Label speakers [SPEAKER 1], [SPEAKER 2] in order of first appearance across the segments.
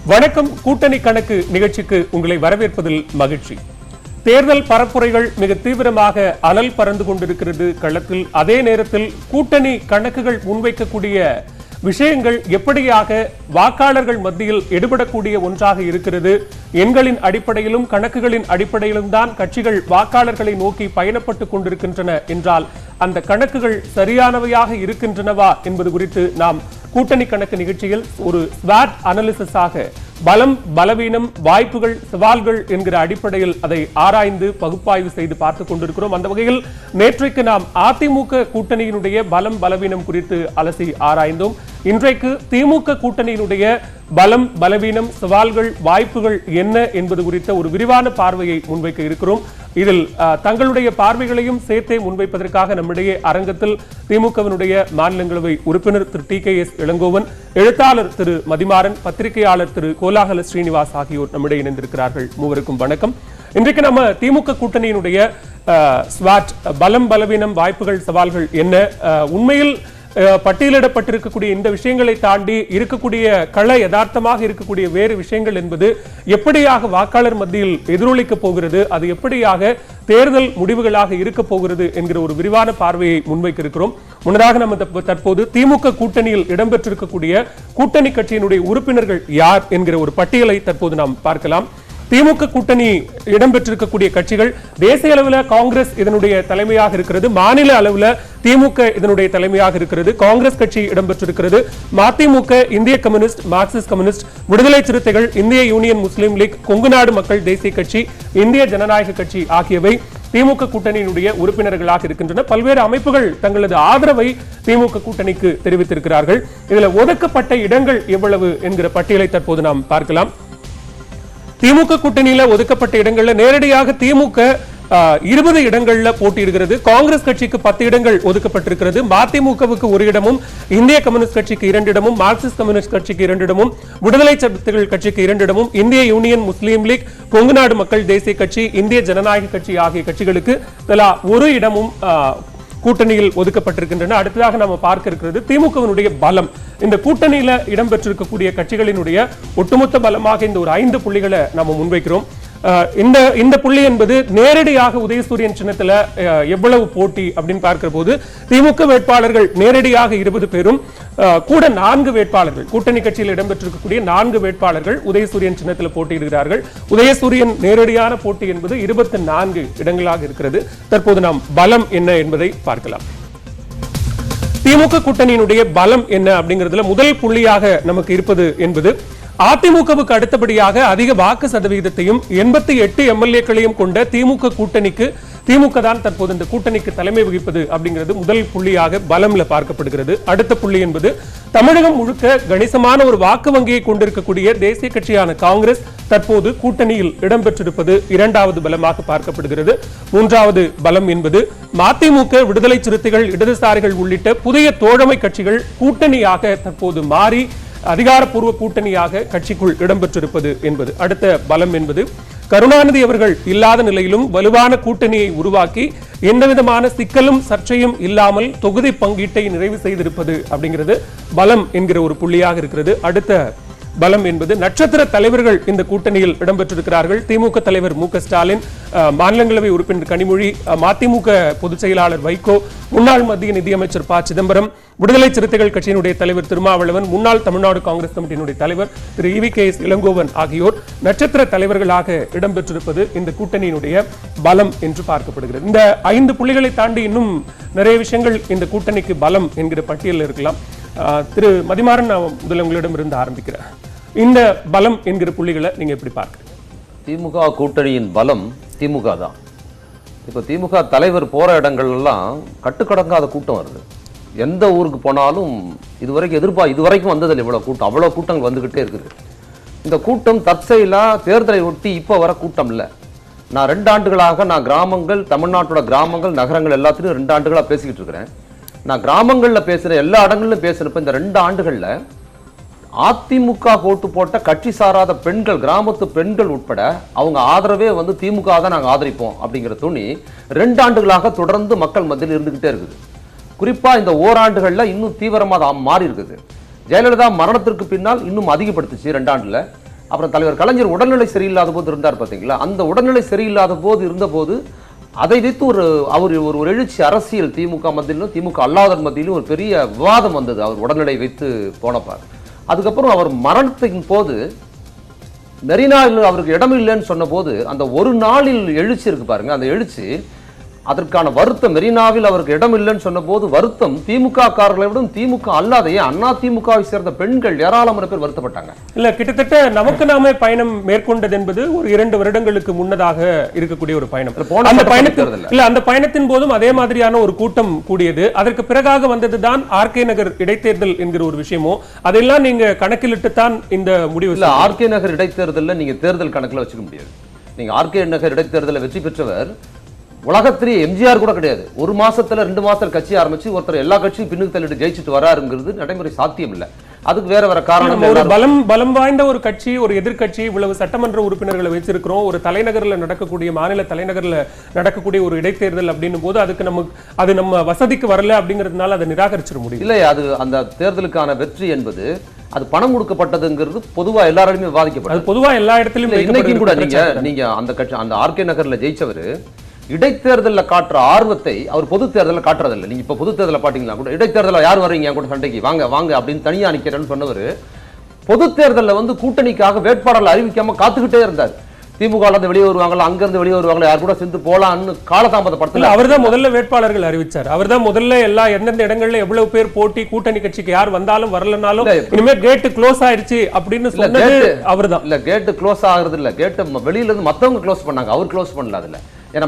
[SPEAKER 1] வணக்கம். கூட்டணி கணக்கு நிகழ்ச்சிக்கு உங்களை வரவேற்பதில் மகிழ்ச்சி. தேர்தல் பரப்புரைகள் மிக தீவிரமாக அனல் பறந்து கொண்டிருக்கிறது களத்தில். அதே நேரத்தில் கூட்டணி கணக்குகள் முன்வைக்கக்கூடிய விஷயங்கள் எப்படியாக வாக்காளர்கள் மத்தியில் எடுபடக்கூடிய ஒன்றாக இருக்கிறது. எண்களின் அடிப்படையிலும் கணக்குகளின் அடிப்படையிலும் தான் கட்சிகள் வாக்காளர்களை நோக்கி பயணப்பட்டுக் கொண்டிருக்கின்றன என்றால் அந்த கணக்குகள் சரியானவையாக இருக்கின்றனவா என்பது குறித்து நாம் கூட்டணி கணக்கு நிகழ்ச்சியில் ஒரு ஸ்வாட் அனாலிசிஸாக பலம், பலவீனம், வாய்ப்புகள், சவால்கள் என்கிற அடிப்படையில் அதை ஆராய்ந்து பகுப்பாய்வு செய்து பார்த்துக் கொண்டிருக்கிறோம். அந்த வகையில் நேற்றைக்கு நாம் அதிமுக கூட்டணியினுடைய பலம், பலவீனம் குறித்து அலசி ஆராய்ந்தோம். இன்றைக்கு திமுக கூட்டணியினுடைய பலம், பலவீனம், சவால்கள், வாய்ப்புகள் என்ன என்பது குறித்த ஒரு விரிவான பார்வையை முன்வைக்க இருக்கிறோம். இதில் தங்களுடைய பார்வைகளையும் சேர்த்தே முன்வைப்பதற்காக நம்மிடையே அரங்கத்தில் திமுகவினுடைய மாநிலங்களவை உறுப்பினர் திரு TKS இளங்கோவன், எழுத்தாளர் திரு மதிமாறன், பத்திரிகையாளர் திரு கோலாகல ஸ்ரீனிவாஸ் ஆகியோர் நம்மிடையே இணைந்திருக்கிறார்கள். மூவருக்கும் வணக்கம். இன்றைக்கு நம்ம திமுக கூட்டணியினுடைய ஸ்வாட், பலம், பலவீனம், வாய்ப்புகள், சவால்கள் என்ன, உண்மையில் பட்டியலிடப்பட்டிருக்கக்கூடிய இந்த விஷயங்களை தாண்டி இருக்கக்கூடிய கள யதார்த்தமாக இருக்கக்கூடிய வேறு விஷயங்கள் என்பது எப்படியாக வாக்காளர் மத்தியில் எதிரொலிக்க போகிறது, அது எப்படியாக தேர்தல் முடிவுகளாக இருக்க போகிறது என்கிற ஒரு விரிவான பார்வையை முன்வைக்க இருக்கிறோம். முன்னதாக நம்ம தற்போது திமுக கூட்டணியில் இடம்பெற்றிருக்கக்கூடிய கூட்டணி கட்சியினுடைய உறுப்பினர்கள் யார் என்கிற ஒரு பட்டியலை தற்போது நாம் பார்க்கலாம். திமுக கூட்டணி இடம்பெற்றிருக்கக்கூடிய கட்சிகள், தேசிய அளவில் காங்கிரஸ் இதனுடைய தலைமையாக இருக்கிறது, மாநில அளவில் திமுக இதனுடைய தலைமையாக இருக்கிறது, காங்கிரஸ் கட்சி இடம்பெற்றிருக்கிறது, மதிமுக, இந்திய கம்யூனிஸ்ட், மார்க்சிஸ்ட் கம்யூனிஸ்ட், விடுதலை சிறுத்தைகள், இந்திய யூனியன் முஸ்லீம் லீக், கொங்கு நாடு மக்கள் தேசிய கட்சி, இந்திய ஜனநாயக கட்சி ஆகியவை திமுக கூட்டணியினுடைய உறுப்பினர்களாக இருக்கின்றன. பல்வேறு அமைப்புகள் தங்களது ஆதரவை திமுக கூட்டணிக்கு தெரிவித்திருக்கிறார்கள். இதில் ஒதுக்கப்பட்ட இடங்கள் எவ்வளவு என்கிற பட்டியலை தற்போது நாம் பார்க்கலாம். திமுக கூட்டணியில ஒதுக்கப்பட்ட இடங்கள்ல நேரடியாக திமுக 20 இடங்கள்ல போட்டியிடுகிறது. காங்கிரஸ் கட்சிக்கு 10 இடங்கள் ஒதுக்கப்பட்டிருக்கிறது. மதிமுகவுக்கு 1 இடமும், இந்திய கம்யூனிஸ்ட் கட்சிக்கு 2 இடமும், மார்க்சிஸ்ட் கம்யூனிஸ்ட் கட்சிக்கு 2 இடமும், விடுதலை சிறுத்தைகள் கட்சிக்கு 2 இடமும், இந்திய யூனியன் முஸ்லீம் லீக், கொங்கு நாடு மக்கள் தேசிய கட்சி, இந்திய ஜனநாயக கட்சி ஆகிய கட்சிகளுக்கு தலா 1 இடமும் கூட்டணியில் ஒதுக்கப்பட்டிருக்கின்றன. அடுத்ததாக நாம பார்க்க இருக்கிறது திமுகவினுடைய பலம். இந்த கூட்டணியில இடம்பெற்றிருக்கக்கூடிய கட்சிகளினுடைய ஒட்டுமொத்த பலமாக இந்த ஒரு 5 புள்ளிகளை நாம முன்வைக்கிறோம். இந்த புள்ளி என்பது நேரடியாக உதயசூரியன் சின்னத்துல எவ்வளவு போட்டி அப்படின்னு பார்க்கிற போது திமுக வேட்பாளர்கள் நேரடியாக 20 பேரும், கூட 4 வேட்பாளர்கள், கூட்டணி கட்சியில் இடம்பெற்றிருக்கக்கூடிய 4 வேட்பாளர்கள் உதயசூரியன் சின்னத்தில் போட்டியிடுகிறார்கள். உதயசூரியன் நேரடியான போட்டி என்பது 24 இடங்களாக இருக்கிறது. தற்போது நாம் பலம் என்ன என்பதை பார்க்கலாம். திமுக கூட்டணியினுடைய பலம் என்ன அப்படிங்கிறதுல முதல் புள்ளியாக நமக்கு இருப்பது என்பது அதிமுகவுக்கு அடுத்தபடியாக அதிக வாக்கு சதவீதத்தையும் 88 எம்எல்ஏக்களையும் கொண்ட திமுக கூட்டணிக்கு திமுக தான் தற்போது இந்த கூட்டணிக்கு தலைமை வகிப்பது அப்படிங்கிறது முதல் புள்ளியாக பலம்ல பார்க்கப்படுகிறது. அடுத்த புள்ளி என்பது தமிழகம் முழுக்க கணிசமான ஒரு வாக்கு வங்கியை கொண்டிருக்கக்கூடிய தேசிய கட்சியான காங்கிரஸ் தற்போது கூட்டணியில் இடம்பெற்றிருப்பது இரண்டாவது பலமாக பார்க்கப்படுகிறது. மூன்றாவது பலம் என்பது மதிமுக, விடுதலை சிறுத்தைகள், இடதுசாரிகள் உள்ளிட்ட புதிய தோழமை கட்சிகள் கூட்டணியாக தற்போது மாறி அதிகாரப்பூர்வ கூட்டணியாக கட்சிக்குள் இடம்பெற்றிருப்பது என்பது அடுத்த பலம் என்பது கருணாநிதி அவர்கள் இல்லாத நிலையிலும் வலுவான கூட்டணியை உருவாக்கி எந்தவிதமான சிக்கலும் சர்ச்சையும் இல்லாமல் தொகுதி பங்கீட்டை நிறைவு செய்திருப்பது அப்படிங்கிறது பலம் என்கிற ஒரு புள்ளியாக இருக்கிறது. அடுத்த பலம் என்பது நட்சத்திர தலைவர்கள் இந்த கூட்டணியில் இடம்பெற்றிருக்கிறார்கள். திமுக தலைவர் மு க ஸ்டாலின், மாநிலங்களவை உறுப்பினர் கனிமொழி, மதிமுக பொதுச் செயலாளர் வைகோ, முன்னாள் மத்திய நிதியமைச்சர் ப சிதம்பரம், விடுதலை சிறுத்தைகள் கட்சியினுடைய தலைவர் திருமாவளவன், முன்னாள் தமிழ்நாடு காங்கிரஸ் கமிட்டியினுடைய தலைவர் திரு EVKS இளங்கோவன் ஆகியோர் நட்சத்திர தலைவர்களாக இடம்பெற்றிருப்பது இந்த கூட்டணியினுடைய பலம் என்று பார்க்கப்படுகிறது. இந்த 5 புள்ளிகளை தாண்டி இன்னும் நிறைய விஷயங்கள் இந்த கூட்டணிக்கு பலம் என்கிற பட்டியலில் இருக்கலாம். திரு மதிமாறன், நான் முதல்ல உங்களிடம் இருந்து ஆரம்பிக்கிறேன். இந்த பலம் என்கிற புள்ளிகளை நீங்க எப்படி பார்க்க?
[SPEAKER 2] திமுக கூட்டணியின் பலம் திமுக தான். இப்போ திமுக தலைவர் போற இடங்கள் எல்லாம் கட்டுக்கடங்காத கூட்டம் வருது. எந்த ஊருக்கு போனாலும் இதுவரைக்கும் வந்ததில்லை இவ்வளவு கூட்டம். அவ்வளவு கூட்டங்கள் வந்துகிட்டே இருக்குது. இந்த கூட்டம் தற்செயலா தேர்தலை ஒட்டி இப்ப வர கூட்டம் இல்லை. நான் 2 ஆண்டுகளாக கிராமங்கள், தமிழ்நாட்டோட கிராமங்கள், நகரங்கள் எல்லாத்திலும் 2 ஆண்டுகளா பேசிக்கிட்டு இருக்கிறேன். நான் கிராமங்களில் பேசுகிற எல்லா இடங்களிலும் பேசுகிறப்ப இந்த 2 ஆண்டுகளில் அதிமுக ஓட்டு போட்ட கட்சி சாராத பெண்கள், கிராமத்து பெண்கள் உட்பட அவங்க ஆதரவே திமுக தான் நாங்கள் ஆதரிப்போம் அப்படிங்கிற துணி 2 ஆண்டுகளாக தொடர்ந்து மக்கள் மத்தியில் இருந்துகிட்டே இருக்குது. குறிப்பா இந்த ஓராண்டுகளில் இன்னும் தீவிரமாக மாறி இருக்குது. ஜெயலலிதா மரணத்திற்கு பின்னால் இன்னும் அதிகப்படுத்துச்சு 2 ஆண்டுல. அப்புறம் தலைவர் கலைஞர் உடல்நிலை சரியில்லாத போது இருந்தார் பார்த்தீங்களா, அந்த உடல்நிலை சரியில்லாத போது இருந்தபோது அதை வைத்து ஒரு எழுச்சி அரசியல் திமுக மத்தியிலும் திமுக அல்லாதவர் மத்தியிலும் ஒரு பெரிய விவாதம் வந்தது. அவர் உடல்நிலை வைத்து போனப்பார். அதுக்கப்புறம் அவர் மரணத்தின் போது மெரினாவில் அவருக்கு இடம் இல்லைன்னு சொன்ன போது அந்த ஒரு நாளில் எழுச்சி இருக்கு பாருங்க, அந்த எழுச்சி அதற்கான வருத்தம், மெரினாவில் அவருக்கு இடம் இல்லைன்னு சொன்ன போது வருத்தம் திமுக காரர்களை விட திமுக அல்லாதையே அண்ணா திமுகவை சேர்ந்த பெண்கள் ஏராளமான பேர் வருத்தப்பட்டாங்க.
[SPEAKER 1] இல்ல, கிட்டத்தட்ட நமக்கு நாமே பயணம் மேற்கொண்டது என்பது ஒரு 2 வருடங்களுக்கு முன்னதாக இருக்கக்கூடிய ஒரு பயணம். அந்த பயணத்தின் போதும் அதே மாதிரியான ஒரு கூட்டம் கூடியது. அதற்கு பிறகாக வந்ததுதான் ஆர்கே நகர் இடைத்தேர்தல் என்கிற ஒரு விஷயமோ, அதெல்லாம் நீங்க கணக்கிலிட்டுத்தான் இந்த முடிவு.
[SPEAKER 2] இல்ல, ஆர்கே நகர் இடைத்தேர்தலில் நீங்க தேர்தல் கணக்குல வச்சுக்க முடியாது. நீங்க ஆர்கே நகர் இடைத்தேர்தலில் வெற்றி பெற்றவர் உலகத்திலேயே எம்ஜிஆர் கூட கிடையாது. 1 மாசத்துல 2 மாசத்துல கட்சி ஆரம்பிச்சு ஒருத்தர் எல்லா கட்சியும் பின்னுக்கு தள்ளிட்டு ஜெயிச்சுட்டு வராருங்கிறது நடைமுறை சாத்தியம் இல்ல. அதுக்கு வேற காரணம்.
[SPEAKER 1] ஒரு பலம் வாய்ந்த ஒரு கட்சி, ஒரு எதிர்கட்சி, இவ்வளவு சட்டமன்ற உறுப்பினர்களை வச்சிருக்கிறோம், ஒரு தலைநகர்ல நடக்கக்கூடிய மாநில தலைநகர்ல நடக்கக்கூடிய ஒரு இடைத்தேர்தல் அப்படின்னும் போது அது நம்ம வசதிக்கு வரல அப்படிங்கிறதுனால அதை நிராகரிச்சிட முடியும்
[SPEAKER 2] இல்லையா? அது அந்த தேர்தலுக்கான வெற்றி என்பது அது பணம் கொடுக்கப்பட்டதுங்கிறது பொதுவா எல்லாருமே விவாதிக்கப்பட்டது.
[SPEAKER 1] பொதுவா எல்லா இடத்திலும்
[SPEAKER 2] இன்னைக்கும் கூட நீங்க அந்த கட்சி அந்த ஆர்கே நகர்ல ஜெயிச்சவர் இடைத்தேர்தலில் காட்டுற ஆர்வத்தை அவர் பொது தேர்தலில் காட்டுறதில்லை. நீங்க இப்ப பொது தேர்தலில் பாத்தீங்கன்னா கூட இடைத்தேர்தலில் யார் வர்றீங்க கூட சண்டைக்கு வாங்க வாங்க அப்படின்னு தனியா நிக்கிறேன்னு சொன்னவர் பொது தேர்தலில் கூட்டணிக்காக வேட்பாளர்கள் அறிவிக்காம காத்துக்கிட்டே இருந்தார். திமுக வெளியே வருவாங்களா, அங்கிருந்து வெளியே வருவாங்களா, யார் கூட சேர்ந்து போலான்னு காலதாமதப்படுத்தல.
[SPEAKER 1] அவர் தான் முதல்ல வேட்பாளர்கள் அறிவிச்சார். அவர் தான் முதல்ல எந்தெந்த இடங்கள்ல எவ்வளவு பேர் போட்டி, கூட்டணி கட்சிக்கு யார் வந்தாலும் வரலனாலும் இனிமே கேட் க்ளோஸ் ஆயிடுச்சு அப்படின்னு சொன்னது அவர்தான்.
[SPEAKER 2] இல்ல, கேட் க்ளோஸ் ஆகுறது இல்ல, கேட் வெளியில இருந்து மத்தவங்க க்ளோஸ் பண்ணாங்க, அவர் க்ளோஸ் பண்ணல. அதுல ஏன்னா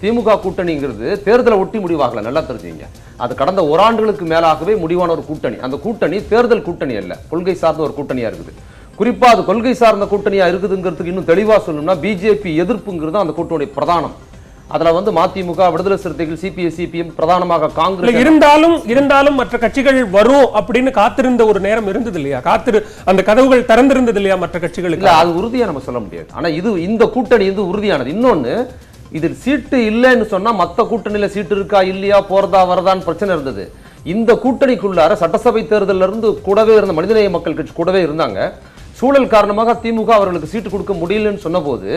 [SPEAKER 2] திமுக கூட்டணிங்கிறது தேர்தலை ஒட்டி முடிவாகல, நல்லா தெரிஞ்சுங்க. அது கடந்த ஓராண்டுகளுக்கு மேலாகவே முடிவான ஒரு கூட்டணி. அந்த கூட்டணி தேர்தல் கூட்டணி அல்ல, கொள்கை சார்ந்த ஒரு கூட்டணியா இருக்குது. குறிப்பா அது கொள்கை சார்ந்த கூட்டணியா இருக்குதுங்கிறதுக்கு இன்னும் தெளிவா சொல்லணும்னா பிஜேபி எதிர்ப்புங்கிறது அந்த கூட்டணி பிரதானம். அதுல மதிமுக, விடுதலை சிறுத்தைகள், சிபிஎம் பிரதானமாக காங்கிரஸ்
[SPEAKER 1] இருந்தாலும் மற்ற கட்சிகள் வரும் அப்படின்னு காத்திருந்த ஒரு நேரம் இருந்தது இல்லையா? அந்த கதவுகள் திறந்திருந்தது இல்லையா மற்ற கட்சிகளுக்கு?
[SPEAKER 2] அது உறுதியா நம்ம சொல்ல முடியாது. ஆனா இந்த கூட்டணி உறுதியானது. இன்னொன்னு, இதில் சீட்டு இல்லைன்னு சொன்னா மத்த கூட்டணியில சீட்டு இருக்கா இல்லையா, போறதா வரதான்னு பிரச்சனை இருந்தது. இந்த கூட்டணிக்குள்ளார சட்டசபை தேர்தலில் இருந்து கூடவே இருந்த மனிதநேய மக்கள் கட்சி கூடவே இருந்தாங்க. சூழல் காரணமாக திமுக அவர்களுக்கு சீட்டு கொடுக்க முடியலன்னு சொன்ன போது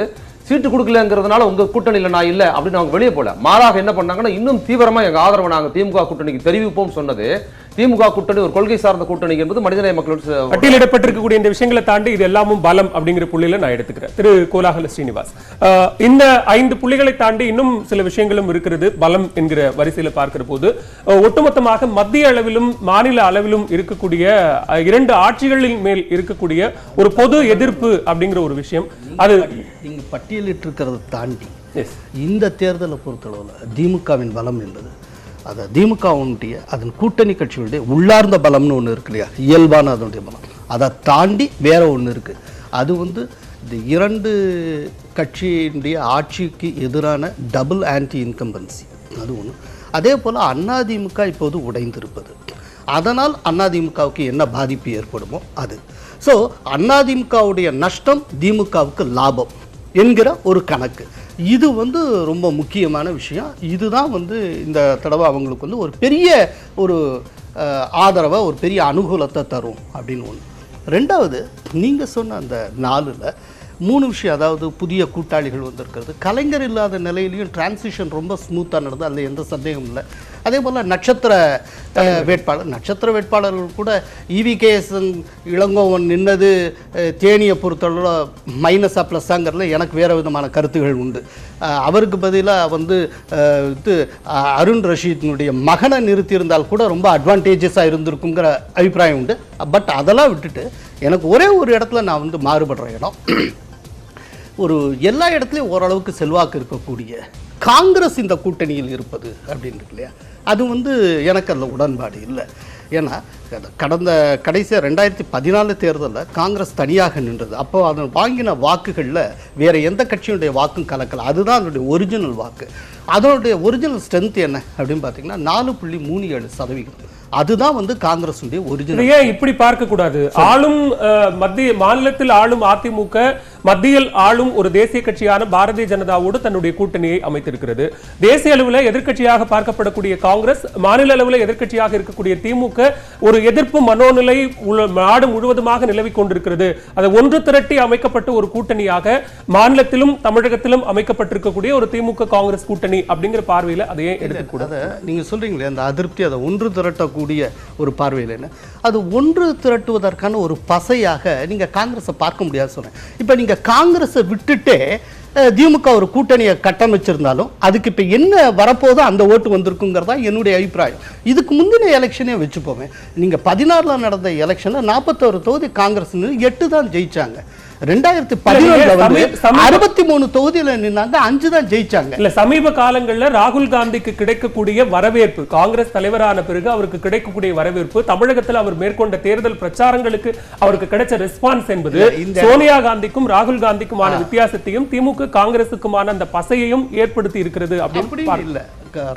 [SPEAKER 2] சீட்டு கொடுக்கலங்கிறதுனால உங்க கூட்டணியில நான் இல்ல அப்படின்னு அவங்க வெளியே போல, மாறாக என்ன பண்ணாங்கன்னா இன்னும் தீவிரமா எங்க ஆதரவு நாங்க திமுக கூட்டணிக்கு தெரிவிப்போம் சொன்னது. திமுக கூட்டணி ஒரு கொள்கை சார்ந்த கூட்டணி என்பது மனிதநேய மக்களோட
[SPEAKER 1] பட்டியலிடப்பட்டிருக்கக்கூடிய இந்த விஷயங்களை தாண்டி இது எல்லாமும் பலம் அப்படிங்கிற புள்ளியில நான் எடுத்துக்கிறேன். திரு கோலாகல ஸ்ரீனிவாஸ், இந்த 5 புள்ளிகளை தாண்டி இன்னும் சில விஷயங்களும் இருக்கிறது பலம் என்கிற வரிசையில பார்க்கிற போது ஒட்டுமொத்தமாக மத்திய அளவிலும் மாநில அளவிலும் இருக்கக்கூடிய 2 ஆட்சிகளின் மேல் இருக்கக்கூடிய ஒரு பொது எதிர்ப்பு அப்படிங்கிற ஒரு விஷயம், அது
[SPEAKER 3] இங்கு பட்டியலிட்டு இருக்கிறத தாண்டி இந்த தேர்தலை பொறுத்தளவில் திமுகவின் பலம் என்பது அது திமுகவுடைய அதன் கூட்டணி கட்சிகளுடைய உள்ளார்ந்த பலம்னு ஒன்று இருக்கு இல்லையா, இயல்பான அதனுடைய பலம். அதை தாண்டி வேற ஒன்று இருக்கு. அது இந்த 2 கட்சியினுடைய ஆட்சிக்கு எதிரான டபுள் ஆன்டி இன்கம்பன்சி, அது ஒன்று. அதே போல் அதிமுக இப்போது உடைந்திருப்பது, அதனால் அதிமுகவுக்கு என்ன பாதிப்பு ஏற்படுமோ அது. ஸோ அதிமுகவுடைய நஷ்டம் திமுகவுக்கு லாபம் என்கிற ஒரு கணக்கு. இது ரொம்ப முக்கியமான விஷயம். இதுதான் இந்த தடவை அவங்களுக்கு ஒரு பெரிய ஒரு ஆதரவை, ஒரு பெரிய அனுகூலத்தை தரும் அப்படின்னு ஒன்று. ரெண்டாவது, நீங்கள் சொன்ன அந்த 4ல் 3 விஷயம், அதாவது புதிய கூட்டாளிகள் வந்திருக்கிறது, கலைஞர் இல்லாத நிலையிலையும் டிரான்சிஷன் ரொம்ப ஸ்மூத்தாக நடந்தது, அதில் எந்த சந்தேகமும் இல்லை. அதே போல் நட்சத்திர வேட்பாளர்கள் கூட EVKS இளங்கோவன் நின்னது தேனியை பொறுத்தளவு மைனஸாக ப்ளஸ்ஸாங்கிறதுல எனக்கு வேறு விதமான கருத்துகள் உண்டு. அவருக்கு பதிலாக அருண் ரஷீதினுடைய மகனை நிறுத்தியிருந்தால் கூட ரொம்ப அட்வான்டேஜஸாக இருந்திருக்குங்கிற அபிப்பிராயம் உண்டு. பட் அதெல்லாம் விட்டுட்டு எனக்கு ஒரே ஒரு இடத்துல நான் மாறுபடுற இடம், ஒரு எல்லா இடத்துலையும் ஓரளவுக்கு செல்வாக்கு இருக்கக்கூடிய காங்கிரஸ் இந்த கூட்டணியில் இருப்பது அப்படின்னு இருக்கு இல்லையா, அது எனக்கு அதில் உடன்பாடு இல்லை. ஏன்னா கடைசியாக 2014 தேர்தலில் காங்கிரஸ் தனியாக நின்றது. அப்போ அதன் வாங்கின வாக்குகளில் வேறு எந்த கட்சியுடைய வாக்கும் கலக்கலை. அதுதான் அதனுடைய ஒரிஜினல் வாக்கு. அதனுடைய ஒரிஜினல் ஸ்ட்ரென்த் என்ன அப்படின்னு பார்த்தீங்கன்னா 4.37%. அதுதான் காங்கிரஸ் ஒரிஜினல்.
[SPEAKER 1] ஏன் இப்படி பார்க்க கூடாது? ஆளும் மாநிலத்தில் ஆளும் அதிமுக மத்தியில் ஆளும் ஒரு தேசிய கட்சியான பாரதிய ஜனதாவோடு தன்னுடைய கூட்டணியை அமைத்திருக்கிறது. தேசிய அளவில் எதிர்க்கட்சியாக பார்க்கப்படக்கூடிய காங்கிரஸ், மாநில அளவில் எதிர்க்கட்சியாக இருக்கக்கூடிய திமுக ஒரு எதிர்ப்பு மனோநிலை நாடு முழுவதுமாக நிலவிக் கொண்டிருக்கிறது. அதை ஒன்று திரட்டி அமைக்கப்பட்ட ஒரு கூட்டணியாக மாநிலத்திலும் தமிழகத்திலும் அமைக்கப்பட்டிருக்கக்கூடிய ஒரு திமுக காங்கிரஸ் கூட்டணி அப்படிங்கிற பார்வையில் அதையே எடுக்கக்கூடாது.
[SPEAKER 3] நீங்க சொல்றீங்களே அந்த அதிருப்தி, அதை ஒன்று திரட்டக்கூடிய ஒரு பார்வையில் என்ன, அது ஒன்று திரட்டுவதற்கான ஒரு பசையாக நீங்க காங்கிரஸை பார்க்க முடியாது சொன்னேன். இப்ப நீங்க காங்கிரஸை விட்டுட்டே திமுக ஒரு கூட்டணியை கட்டமைச்சிருந்தாலும் அதுக்கு இப்ப என்ன வரப்போதோ அந்த ஓட்டு வந்திருக்குங்கிறதா என்னுடைய அபிப்பிராயம். இதுக்கு முந்தின எலெக்ஷனே வச்சுப்போமே, நீங்க 16ல நடந்த எலெக்ஷன்ல 41 தொகுதி காங்கிரஸ் 8 தான் ஜெயிச்சாங்க. 2017 63 தொகுதியில நின்னாங்க, 5 தான் ஜெயிச்சாங்க.
[SPEAKER 1] இல்ல, சமீப காலங்கள்ல ராகுல் காந்திக்கு கிடைக்கக்கூடிய வரவேற்பு, காங்கிரஸ் தலைவரான பிறகு அவருக்கு கிடைக்கக்கூடிய வரவேற்பு, தமிழகத்தில் அவர் மேற்கொண்ட தேர்தல் பிரச்சாரங்களுக்கு அவருக்கு கிடைச்ச ரெஸ்பான்ஸ் என்பது சோனியா காந்திக்கும் ராகுல் காந்திக்குமான வித்தியாசத்தையும் திமுக காங்கிரசுக்குமான அந்த பசையையும் ஏற்படுத்தி இருக்கிறது அப்படின்னு
[SPEAKER 3] இல்ல.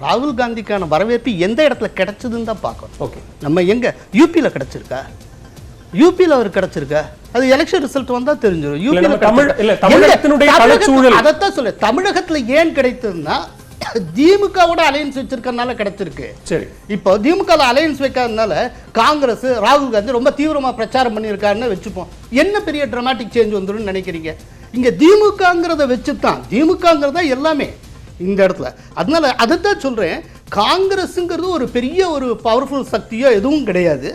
[SPEAKER 3] ராகுல் காந்திக்கான வரவேற்பு எந்த இடத்துல கிடைச்சதுன்னு தான் பார்க்கணும். ஓகே, நம்ம எங்க யூபியில கிடைச்சிருக்கா? யூபியில் அவர் கிடைச்சிருக்க, அது எலெக்ஷன் ரிசல்ட் வந்தா தெரிஞ்சிடும். அதைத்தான் சொல்ல, தமிழகத்துல ஏன் கிடைத்ததுன்னா திமுகவோட அலையன்ஸ் வச்சிருக்கனால கிடைச்சிருக்கு. சரி, இப்போ திமுக அலையன்ஸ் வைக்காதனால காங்கிரஸ் ராகுல் காந்தி ரொம்ப தீவிரமா பிரச்சாரம் பண்ணியிருக்காருன்னு வச்சுப்போம். என்ன பெரிய டிராமாட்டிக் சேஞ்ச் வந்துடும் நினைக்கிறீங்க? இங்க திமுகங்கிறத வச்சுதான், திமுகங்கிறதா எல்லாமே இந்த இடத்துல. அதனால அதைத்தான் சொல்றேன், காங்கிரஸ்ங்கிறது ஒரு பெரிய ஒரு பவர்ஃபுல் சக்தியோ எதுவும் கிடையாது.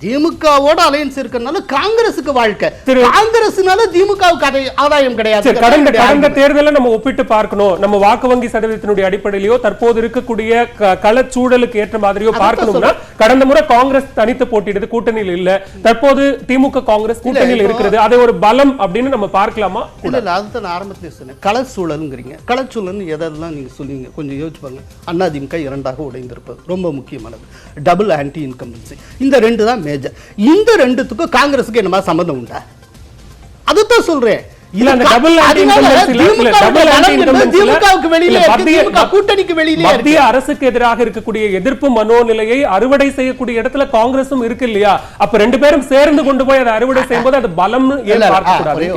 [SPEAKER 3] திமுகவோட அலையன்ஸ் இருக்கறனால காங்கிரஸுக்கு வாழ்க்கை, காங்கிரஸ்னால திமுகவுக்கு ஆதாயம் கிடையாது.
[SPEAKER 1] கடந்த தேர்தலை நம்ம ஒப்பிட்டு பார்க்கணும். நம்ம வாக்கு வங்கி சதவீதத்தினுடைய அடிப்படையிலோ தற்போது இருக்கக்கூடிய களச்சூழலுக்கு ஏற்ற மாதிரியோ பார்க்கணும்னா, கடந்த முறை காங்கிரஸ் தனித்து போட்டியிடுது, கூட்டணியில் இல்ல. தற்போது திமுக காங்கிரஸ் கூட்டணியில் இருக்கிறது. அதை ஒரு பலம் அப்படின்னு நம்ம பார்க்கலாமா?
[SPEAKER 3] இல்ல, அதுதான் நான் ஆரம்பத்திலே சொன்னேன். களச்சூழல்ங்கிறீங்க, களச்சூழல் எதெல்லாம் நீங்க சொல்லுவீங்க கொஞ்சம் யோசிச்சு பாருங்க. அதிமுக 2ஆக உடைந்திருப்பது ரொம்ப முக்கியமானது. டபுள் ஆன்டி இன்கம்பன்சி, இந்த 2 தான் மேஜர். இந்த 2த்துக்கும் காங்கிரஸுக்கு என்னமா சம்பந்தம் உண்டா? அதுதான் சொல்றேன்.
[SPEAKER 1] மத்திய அரசுக்கு எதிராக இருக்கக்கூடிய எதிர்ப்பு மனோநிலையை அறுவடை செய்யக்கூடிய இடத்துல காங்கிரசும் இருக்கு இல்லையா? அப்ப 2 பேரும் சேர்ந்து கொண்டு போய் அதை அறுவடை செய்யும் போது அது பலம் பார்க்கக்கூடாது.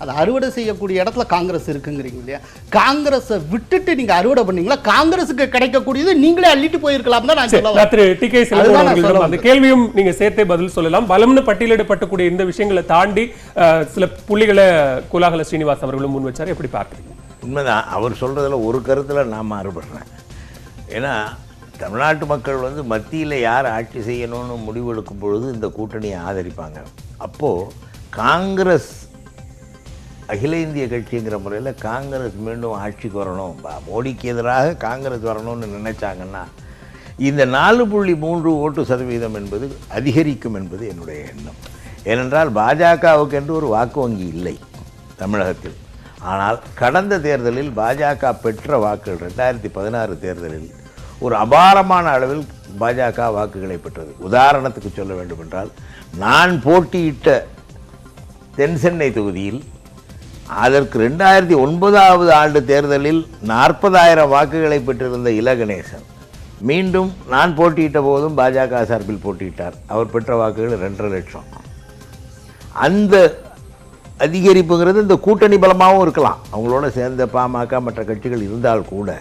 [SPEAKER 3] அது அறுவடை செய்யக்கூடிய இடத்துல காங்கிரஸ் இருக்குங்கிறீங்க இல்லையா? காங்கிரஸை விட்டுட்டு நீங்க அறுவடை பண்ணீங்களா? காங்கிரஸுக்கு கிடைக்கக்கூடியது நீங்களே அள்ளிட்டு போயிருக்கலாம் தான் நான் சொல்லுவேன்.
[SPEAKER 1] திரு டி.கே. சிலம்பரம், அந்த கேள்வியும் நீங்க சேர்த்தே பதில் சொல்லலாம். பலம்னு பட்டியலிடப்பட்டக்கூடிய இந்த விஷயங்களை தாண்டி சில புள்ளிகளை கோலாகல ஸ்ரீனிவாஸ் அவர்களும் முன் வச்சாரு. எப்படி பார்க்குறீங்க?
[SPEAKER 4] உண்மைதான், அவர் சொல்றதுல ஒரு கருத்துல நான் மாறுபடுறேன். ஏன்னா தமிழ்நாட்டு மக்கள் மத்தியில் யார் ஆட்சி செய்யணும்னு முடிவெடுக்கும் பொழுது இந்த கூட்டணியை ஆதரிப்பாங்க. அப்போது காங்கிரஸ் அகில இந்திய கட்சிங்கிற முறையில் காங்கிரஸ் மீண்டும் ஆட்சிக்கு வரணும், மோடிக்கு எதிராக காங்கிரஸ் வரணும்னு நினைச்சாங்கன்னா இந்த 4.3 ஓட்டு சதவீதம் என்பது அதிகரிக்கும் என்பது என்னுடைய எண்ணம். ஏனென்றால் பாஜகவுக்கு என்று ஒரு வாக்கு வங்கி இல்லை தமிழகத்தில். ஆனால் கடந்த தேர்தலில் பாஜக பெற்ற வாக்குகள் 2016 தேர்தலில் ஒரு அபாரமான அளவில் பாஜக வாக்குகளை பெற்றது. உதாரணத்துக்கு சொல்ல வேண்டுமென்றால், நான் போட்டியிட்ட தென் சென்னை தொகுதியில் அதற்கு 2009 ஆண்டு தேர்தலில் 40,000 வாக்குகளை பெற்றிருந்த இலகணேசன் மீண்டும் நான் போட்டியிட்ட போதும் பாஜக சார்பில் போட்டியிட்டார். அவர் பெற்ற வாக்குகள் 2.5 லட்சம். அந்த அதிகரிப்புங்கிறது இந்த கூட்டணி பலமாகவும் இருக்கலாம். அவங்களோட சேர்ந்த பாமக மற்ற கட்சிகள் இருந்தால் கூட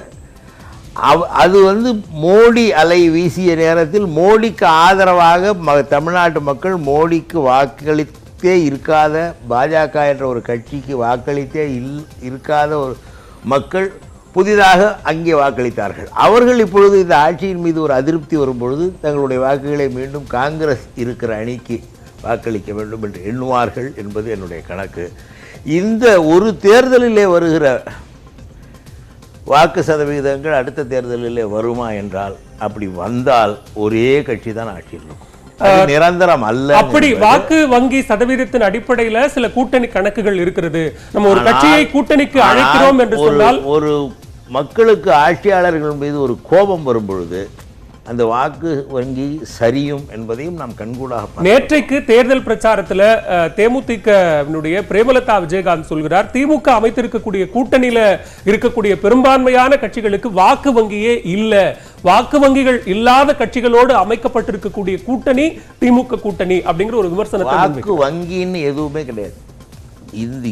[SPEAKER 4] அது மோடி அலை வீசிய நேரத்தில் மோடிக்கு ஆதரவாக தமிழ்நாட்டு மக்கள் மோடிக்கு வாக்களித்தே இருக்காத, பாஜக என்ற ஒரு கட்சிக்கு வாக்களித்தே இருக்காத ஒரு மக்கள் புதிதாக அங்கே வாக்களித்தார்கள். அவர்கள் இப்பொழுது இந்த ஆட்சியின் மீது ஒரு அதிருப்தி வரும்பொழுது தங்களுடைய வாக்குகளை மீண்டும் காங்கிரஸ் இருக்கிற அணிக்கு வாக்களிக்க வேண்டும் என்று எண்ணுவார்கள் என்பது என்னுடைய கணக்கு. இந்த ஒரு தேர்தலிலே வருகிற வாக்கு சதவீதங்கள் அடுத்த தேர்தலிலே வருமா என்றால், அப்படி வந்தால் ஒரே கட்சி தான் ஆட்சியில் இருக்கும், நிரந்தரம் அல்ல.
[SPEAKER 1] அப்படி வாக்கு வங்கி சதவீதத்தின் அடிப்படையில் சில கூட்டணி கணக்குகள் இருக்கிறது. நம்ம ஒரு கட்சியை கூட்டணிக்கு அழைக்கிறோம் என்று சொன்னால்,
[SPEAKER 4] ஒரு மக்களுக்கு ஆட்சியாளர்கள் மீது ஒரு கோபம் வரும் பொழுது அந்த வாக்கு வங்கி சரியும் என்பதையும் நாம் கண்கூடாக.
[SPEAKER 1] நேற்றைக்கு தேர்தல் பிரச்சாரத்துல தேமுதிக பிரேமலதா விஜயகாந்த் சொல்கிறார், திமுக அமைத்திருக்கக்கூடிய கூட்டணியில இருக்கக்கூடிய பெரும்பான்மையான கட்சிகளுக்கு வாக்கு வங்கியே இல்ல, வாக்கு வங்கிகள் இல்லாத கட்சிகளோடு அமைக்கப்பட்டிருக்கக்கூடிய கூட்டணி திமுக கூட்டணி அப்படிங்கிற ஒரு விமர்சனத்தை.
[SPEAKER 4] வாக்கு வங்கின்னு எதுவுமே கிடையாது.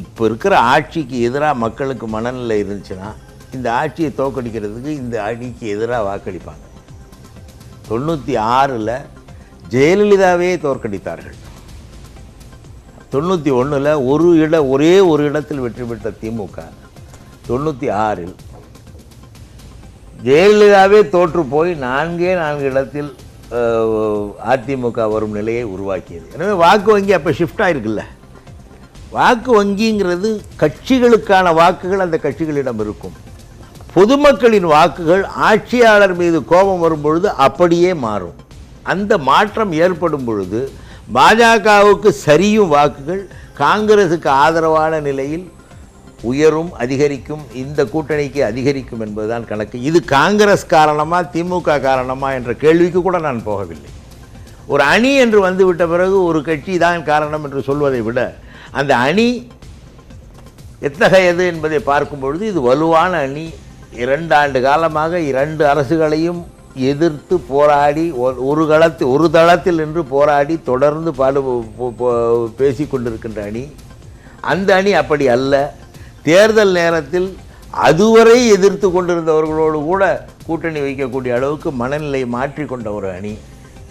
[SPEAKER 4] இப்போ இருக்கிற ஆட்சிக்கு எதிராக மக்களுக்கு மனநிலை இருந்துச்சுன்னா இந்த ஆட்சியை தோற்கடிக்கிறதுக்கு இந்த அணிக்கு எதிராக வாக்களிப்பாங்க. 96ல் ஜெயலலிதாவே தோற்கடித்தார்கள். 91ல் ஒரே ஒரு இடத்தில் வெற்றி பெற்ற திமுக 96ல் ஜெயலலிதாவே தோற்று போய் 4 இடத்தில் அதிமுக வரும் நிலையை உருவாக்கியது. எனவே வாக்கு வங்கி அப்போ ஷிஃப்ட் ஆகிருக்குல்ல. வாக்கு வங்கிங்கிறது கட்சிகளுக்கான வாக்குகள் அந்த கட்சிகளிடம் இருக்கும். பொதுமக்களின் வாக்குகள் ஆட்சியாளர் மீது கோபம் வரும் பொழுது அப்படியே மாறும். அந்த மாற்றம் ஏற்படும் பொழுது பாஜகவுக்கு சரியும் வாக்குகள் காங்கிரஸுக்கு ஆதரவான நிலையில் உயரும், அதிகரிக்கும். இந்த கூட்டணிக்கு அதிகரிக்கும் என்பதுதான் கணக்கு. இது காங்கிரஸ் காரணமா திமுக காரணமா என்ற கேள்விக்கு கூட நான் போகவில்லை. ஒரு அணி என்று வந்துவிட்ட பிறகு ஒரு கட்சி தான் காரணம் என்று சொல்வதை விட அந்த அணி எத்தகையது என்பதை பார்க்கும் பொழுது இது வலுவான அணி. 2 ஆண்டு காலமாக 2 அரசுகளையும் எதிர்த்து போராடி ஒரு தளத்தில் நின்று போராடி தொடர்ந்து பேசி கொண்டிருக்கின்ற அணி. அந்த அணி அப்படி அல்ல. தேர்தல் நேரத்தில் அதுவரை எதிர்த்து கொண்டிருந்தவர்களோடு கூட கூட்டணி வைக்கக்கூடிய அளவுக்கு மனநிலை மாற்றிக்கொண்ட ஒரு அணி.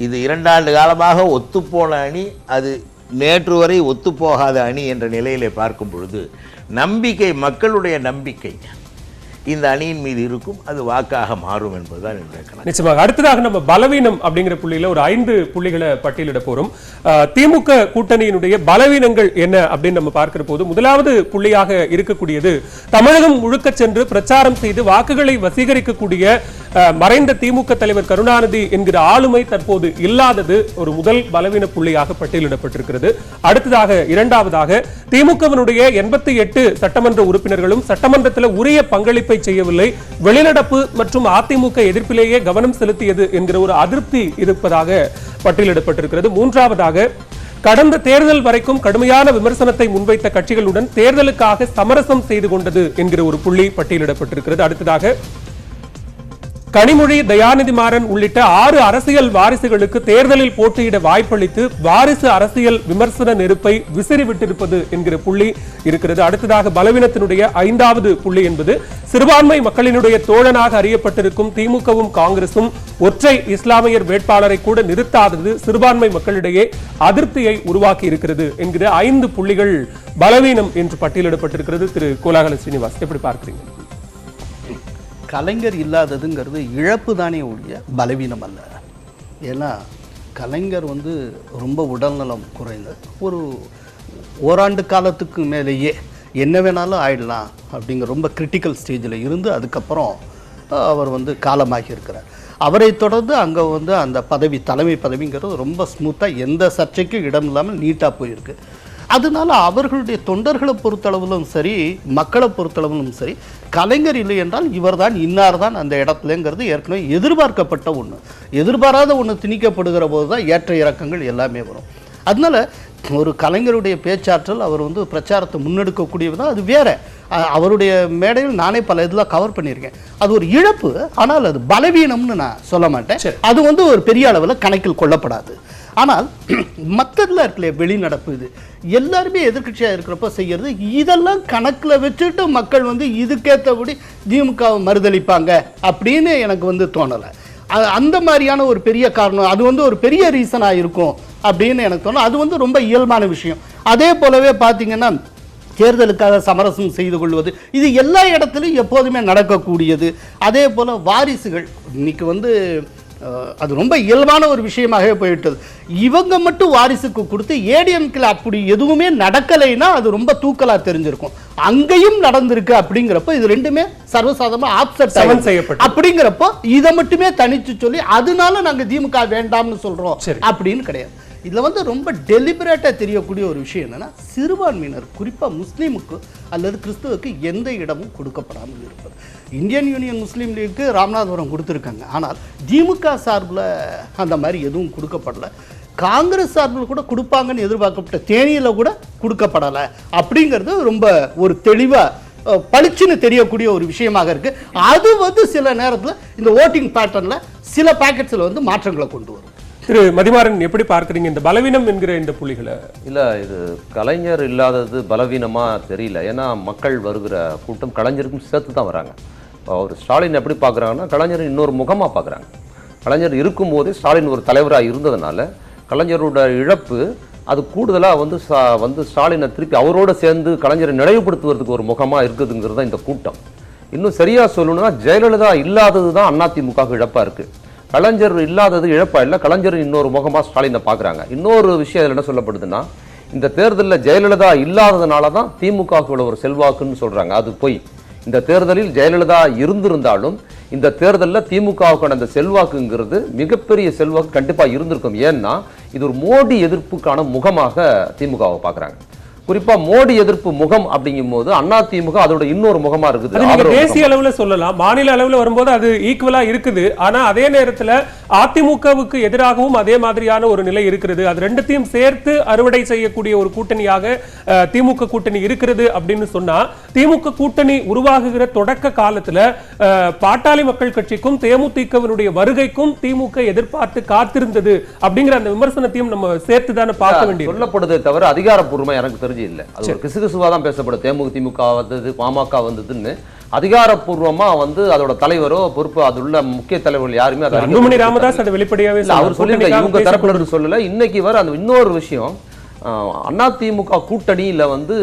[SPEAKER 4] இது 2 ஆண்டு காலமாக ஒத்துப்போன அணி, அது நேற்று வரை ஒத்துப்போகாத அணி என்ற நிலையிலே பார்க்கும் பொழுது நம்பிக்கை, மக்களுடைய நம்பிக்கை இந்த அணியின் மீது இருக்கும். அது வாக்காக மாறும் என்பதுதான் என்னுடைய கணக்கு.
[SPEAKER 1] நிச்சயமாக. அடுத்ததாக நம்ம பலவீனம் அப்படிங்கிற புள்ளியில ஒரு 5 புள்ளிகளை பட்டியலிட போறோம். திமுக கூட்டணியினுடைய பலவீனங்கள் என்ன அப்படின்னு நம்ம பார்க்கிற போது முதலாவது புள்ளியாக இருக்கக்கூடியது தமிழகம் முழுக்க சென்று பிரச்சாரம் செய்து வாக்குகளை வசீகரிக்கக்கூடிய மறைந்த திமுக தலைவர் கருணாநிதி என்கிற ஆளுமை தற்போது இல்லாதது ஒரு முதல் பலவீன புள்ளியாக பட்டியலிடப்பட்டிருக்கிறது. அடுத்ததாக இரண்டாவதாக திமுகவினுடைய 88 சட்டமன்ற உறுப்பினர்களும் சட்டமன்றத்தில் உரிய பங்களிப்பை செய்யவில்லை, வெளிநடப்பு மற்றும் அதிமுக எதிர்ப்பிலேயே கவனம் செலுத்தியது என்கிற ஒரு அதிருப்தி இருப்பதாக பட்டியலிடப்பட்டிருக்கிறது. மூன்றாவதாக கடந்த தேர்தல் வரைக்கும் கடுமையான விமர்சனத்தை முன்வைத்த கட்சிகளுடன் தேர்தலுக்காக சமரசம் செய்து கொண்டது என்கிற ஒரு புள்ளி பட்டியலிடப்பட்டிருக்கிறது. அடுத்ததாக கனிமொழி, தயாநிதி மாறன் உள்ளிட்ட 6 அரசியல் வாரிசுகளுக்கு தேர்தலில் போட்டியிட வாய்ப்பளித்து வாரிசு அரசியல் விமர்சன நெருப்பை விசிறிவிட்டிருப்பது என்கிற புள்ளி இருக்கிறது. அடுத்ததாக பலவீனத்தினுடைய 5வது புள்ளி என்பது சிறுபான்மை மக்களினுடைய தோழனாக அறியப்பட்டிருக்கும் திமுகவும் காங்கிரசும் ஒற்றை இஸ்லாமியர் வேட்பாளரை கூட நிறுத்தாதது சிறுபான்மை மக்களிடையே அதிருப்தியை உருவாக்கி இருக்கிறது என்கிற 5 புள்ளிகள் பலவீனம் என்று பட்டியலிடப்பட்டிருக்கிறது. திரு கோலாகல ஸ்ரீனிவாஸ், எப்படி பார்க்கிறீங்க?
[SPEAKER 3] கலைஞர் இல்லாததுங்கிறது இழப்பு தானே ஒழிய பலவீனம் அல்ல. ஏன்னா கலைஞர் ரொம்ப உடல்நலம் குறைந்த ஓராண்டு காலத்துக்கு மேலேயே என்ன வேணாலும் ஆயிடலாம் அப்படிங்கிற ரொம்ப கிரிட்டிக்கல் ஸ்டேஜில் இருந்து அதுக்கப்புறம் அவர் காலமாகி இருக்கிறார். அவரை தொடர்ந்து அங்கே அந்த பதவி, தலைமை பதவிங்கிறது ரொம்ப ஸ்மூத்தாக எந்த சர்ச்சைக்கும் இடம் இல்லாமல் நீட்டாக போயிருக்கு. அதனால அவர்களுடைய தொண்டர்களை பொறுத்தளவிலும் சரி, மக்களை பொறுத்தளவிலும் சரி, கலைஞர் இல்லை என்றால் இவர் தான் இன்னார் தான் அந்த இடத்துலங்கிறது ஏற்கனவே எதிர்பார்க்கப்பட்ட ஒன்று. எதிர்பாராத ஒன்று திணிக்கப்படுகிற போது தான் ஏற்ற இறக்கங்கள் எல்லாமே வரும். அதனால ஒரு கலைஞருடைய பேச்சாற்றல், அவர் பிரச்சாரத்தை முன்னெடுக்கக்கூடியது தான், அது வேற. அவருடைய மேடையில் நானே பல இதில் கவர் பண்ணியிருக்கேன். அது ஒரு இழப்பு, ஆனால் அது பலவீனம்னு நான் சொல்ல மாட்டேன். அது ஒரு பெரிய அளவில் கணக்கில் கொள்ளப்படாது. ஆனால் மற்றதில் இருக்கலையே வெளிநடப்பு, இது எல்லாருமே எதிர்கட்சியாக இருக்கிறப்ப செய்கிறது, இதெல்லாம் கணக்கில் வச்சுட்டு மக்கள் இதுக்கேற்றபடி திமுகவை மறுதளிப்பாங்க அப்படின்னு எனக்கு தோணலை. அந்த மாதிரியான ஒரு பெரிய காரணம், அது ஒரு பெரிய ரீசனாக இருக்கும் அப்படின்னு எனக்கு தோணும். அது ரொம்ப இயல்பான விஷயம். அதே போலவே பார்த்தீங்கன்னா தேர்தலுக்காக சமரசம் செய்து கொள்வது, இது எல்லா இடத்துலையும் எப்போதுமே நடக்கக்கூடியது. அதே போல் வாரிசுகள் இன்னைக்கு அது ரொம்ப இயல்பான ஒரு விஷயமாகவே போயிட்டது. இவங்க மட்டும் வாரிசுக்கு கொடுத்து ஏடிஎம்கில் அப்படி எதுவுமே நடக்கலைன்னா அது ரொம்ப தூக்கலா தெரிஞ்சிருக்கும். அங்கேயும் நடந்திருக்கு. அப்படிங்கிறப்ப இது ரெண்டுமே சர்வசாதாரணமா ஆப்செட் செய்யப்பட்டு அப்படிங்கிறப்போ இதை மட்டுமே தனிச்சு சொல்லி அதனால நாங்க திமுக வேண்டாம்னு சொல்றோம் அப்படின்னு கிடையாது. இதில் ரொம்ப டெலிபரேட்டாக தெரியக்கூடிய ஒரு விஷயம் என்னென்னா, சிறுபான்மையினர் குறிப்பாக முஸ்லீமுக்கு அல்லது கிறிஸ்துவுக்கு எந்த இடமும் கொடுக்கப்படாமல் இருப்பது. இந்தியன் யூனியன் முஸ்லீம் லீக்கு ராமநாதபுரம் கொடுத்துருக்காங்க, ஆனால் திமுக சார்பில் அந்த மாதிரி எதுவும் கொடுக்கப்படலை. காங்கிரஸ் சார்பில் கூட கொடுப்பாங்கன்னு எதிர்பார்க்கப்பட்ட தேனியில் கூட கொடுக்கப்படலை. அப்படிங்கிறது ரொம்ப ஒரு தெளிவாக பளிச்சுன்னு தெரியக்கூடிய ஒரு விஷயமாக இருக்குது. அது சில நேரத்தில் இந்த ஓட்டிங் பேட்டர்னில் சில பேக்கெட்ஸில் மாற்றங்களை கொண்டு வரும்.
[SPEAKER 1] திரு மதிமாறன், எப்படி பார்க்குறீங்க இந்த பலவீனம் என்கிற இந்த புள்ளிகளை?
[SPEAKER 2] இல்லை, இது கலைஞர் இல்லாதது பலவீனமாக தெரியல. ஏன்னா மக்கள் வருகிற கூட்டம் கலைஞருக்கும் சேர்த்து தான் வராங்க. அவர் ஸ்டாலின் எப்படி பார்க்குறாங்கன்னா கலைஞர் இன்னொரு முகமாக பார்க்குறாங்க. கலைஞர் இருக்கும்போது ஸ்டாலின் ஒரு தலைவராக இருந்ததுனால கலைஞரோட இழப்பு அது கூடுதலாக வந்து ஸ்டாலினை திருப்பி அவரோடு சேர்ந்து கலைஞரை நினைவுபடுத்துவதற்கு ஒரு முகமாக இருக்குதுங்கிறது தான் இந்த கூட்டம். இன்னும் சரியாக சொல்லணும்னா ஜெயலலிதா இல்லாதது தான் அதிமுக இழப்பாக இருக்குது. கலைஞர் இல்லாதது இழப்பா இல்லை, கலைஞர் இன்னொரு முகமாக ஸ்டாலினை பார்க்குறாங்க. இன்னொரு விஷயம் அதில் என்ன சொல்லப்படுதுன்னா, இந்த தேர்தலில் ஜெயலலிதா இல்லாததுனால தான் திமுகவுக்குள்ள ஒரு செல்வாக்குன்னு சொல்கிறாங்க. அது போய் இந்த தேர்தலில் ஜெயலலிதா இருந்திருந்தாலும் இந்த தேர்தலில் திமுகவுக்கான அந்த செல்வாக்குங்கிறது மிகப்பெரிய செல்வாக்கு கண்டிப்பாக இருந்திருக்கும். ஏன்னா இது ஒரு மோடி எதிர்ப்புக்கான முகமாக திமுகவை பார்க்குறாங்க. குறிப்பா மோடி எதிர்ப்பு முகம் அப்படிங்கும் போது அதிமுக அதோட இன்னொரு முகமா இருக்குது.
[SPEAKER 1] தேசிய அளவுல சொல்லலாம், மாநில அளவுல வரும்போது அது ஈக்குவலா இருக்குது. ஆனா அதே நேரத்துல அதிமுகவுக்கு எதிராகவும் அதே மாதிரியான ஒரு நிலை இருக்கிறது. அது ரெண்டுத்தையும் சேர்த்து அறுவடை செய்யக்கூடிய ஒரு கூட்டணியாக திமுக கூட்டணி இருக்கிறது அப்படின்னு சொன்னா, திமுக கூட்டணி உருவாகுகிற தொடக்க காலத்துல பாட்டாளி மக்கள் கட்சிக்கும் தேமுதிகவினுடைய வருகைக்கும் திமுக எதிர்பார்த்து காத்திருந்தது அப்படிங்கிற அந்த விமர்சனத்தையும் நம்ம சேர்த்து தானே பார்க்க வேண்டியது
[SPEAKER 2] சொல்லப்படுதே தவிர அதிகாரப்பூர்வமா எனக்கு தெரிஞ்சு இல்லை. அது ஒரு கிசுகிசுவா தான் பேசப்படும். திமுக வந்தது, பாமக வந்ததுன்னு அதிகாரப்பூர்வமா வந்து அதோட தலைவரோ பொறுப்பு அதுள்ள முக்கிய தலைவர்கள் யாருமே
[SPEAKER 1] அன்புமணி ராமதாஸ் அதை வெளிப்படையாவே
[SPEAKER 2] அவர் சொல்லியிருக்காரு. இவங்க தரப்புல சொல்லல. இன்னைக்கு வர அந்த இன்னொரு விஷயம், அதிமுக கூட்டணியில வந்து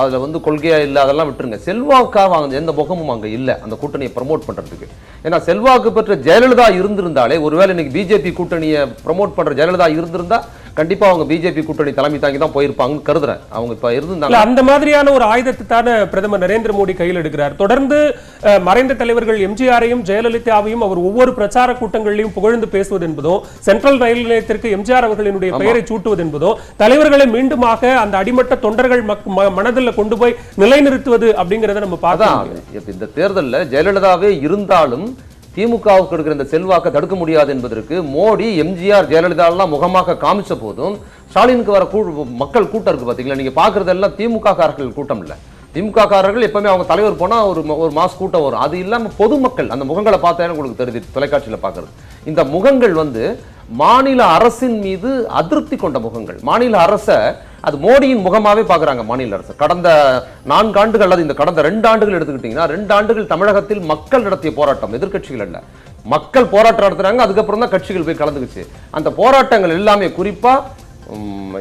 [SPEAKER 2] அதுல வந்து கொள்கையா இல்லை, அதெல்லாம் விட்டுருங்க. செல்வாக்காக எந்த முகமும் அங்க இல்லை அந்த கூட்டணியை ப்ரமோட் பண்றதுக்கு. ஏன்னா செல்வாக்கு பெற்ற ஜெயலலிதா இருந்திருந்தாலே, ஒருவேளை இன்னைக்கு பிஜேபி கூட்டணியை ப்ரமோட் பண்ற ஜெயலலிதா இருந்திருந்தா கண்டிப்பா அவங்க பிஜேபி கூட்டணி தலைமை தாங்கி தான் போயிருப்பாங்கன்னு கருதுறேன். அவங்க இப்ப இருந்தாங்க.
[SPEAKER 1] அந்த மாதிரியான ஒரு ஆயுதத்தை தானே பிரதமர் நரேந்திர மோடி கையில் எடுக்கிறார். தொடர்ந்து மறைந்த தலைவர்கள் எம்ஜிஆரையும் ஜெயலலிதாவையும் அவர் ஒவ்வொரு பிரச்சார கூட்டங்களிலும் புகழ்ந்து பேசுவது என்பதும், சென்ட்ரல் ரயில் நிலையத்திற்கு எம்ஜிஆர் அவர்களினுடைய பெயரை சூட்டுவது என்பதும், தலைவர்களை மீண்டுமாக அந்த அடிமட்ட தொண்டர்கள் மனதில் கொண்டு போய் நிலைநிறுத்துவது அப்படிங்கறத நம்ம பார்த்தோம்.
[SPEAKER 2] இந்த தேர்தலில் ஜெயலலிதாவே இருந்தாலும் திமுகவுக்கு இருக்கிற இந்த செல்வாக்கை தடுக்க முடியாது என்பதற்கு மோடி எம்ஜிஆர் ஜெயலலிதாலாம் முகமாக காமிச்ச போதும் ஸ்டாலினுக்கு வர மக்கள் கூட்டம் இருக்கு பாத்தீங்களா. நீங்க பாக்குறதெல்லாம் திமுக காரர்கள் கூட்டம் இல்ல. திமுக காரர்கள் எப்பவுமே அவங்க தலைவர் போனா ஒரு மாஸ் கூட்டம் வரும். அது இல்லாம பொதுமக்கள் அந்த முகங்களை பார்த்தா உங்களுக்கு தெரியுது தொலைக்காட்சியில பாக்குறது. இந்த முகங்கள் வந்து மாநில அரசின் மீது அதிருப்தி கொண்ட முகங்கள். மாநில அரச அது மோடியின் முகமாவே பாக்குறாங்க. மாநில அரசு கடந்த 4 ஆண்டுகள் அல்லது இந்த கடந்த 2 ஆண்டுகள் எடுத்துக்கிட்டீங்கன்னா, 2 ஆண்டுகள் தமிழகத்தில் மக்கள் நடத்திய போராட்டம், எதிர்கட்சிகள் அல்ல, மக்கள் போராட்டம் நடத்துறாங்க. அதுக்கப்புறம் தான் கட்சிகள் போய் கலந்துக்குச்சு. அந்த போராட்டங்கள் எல்லாமே குறிப்பா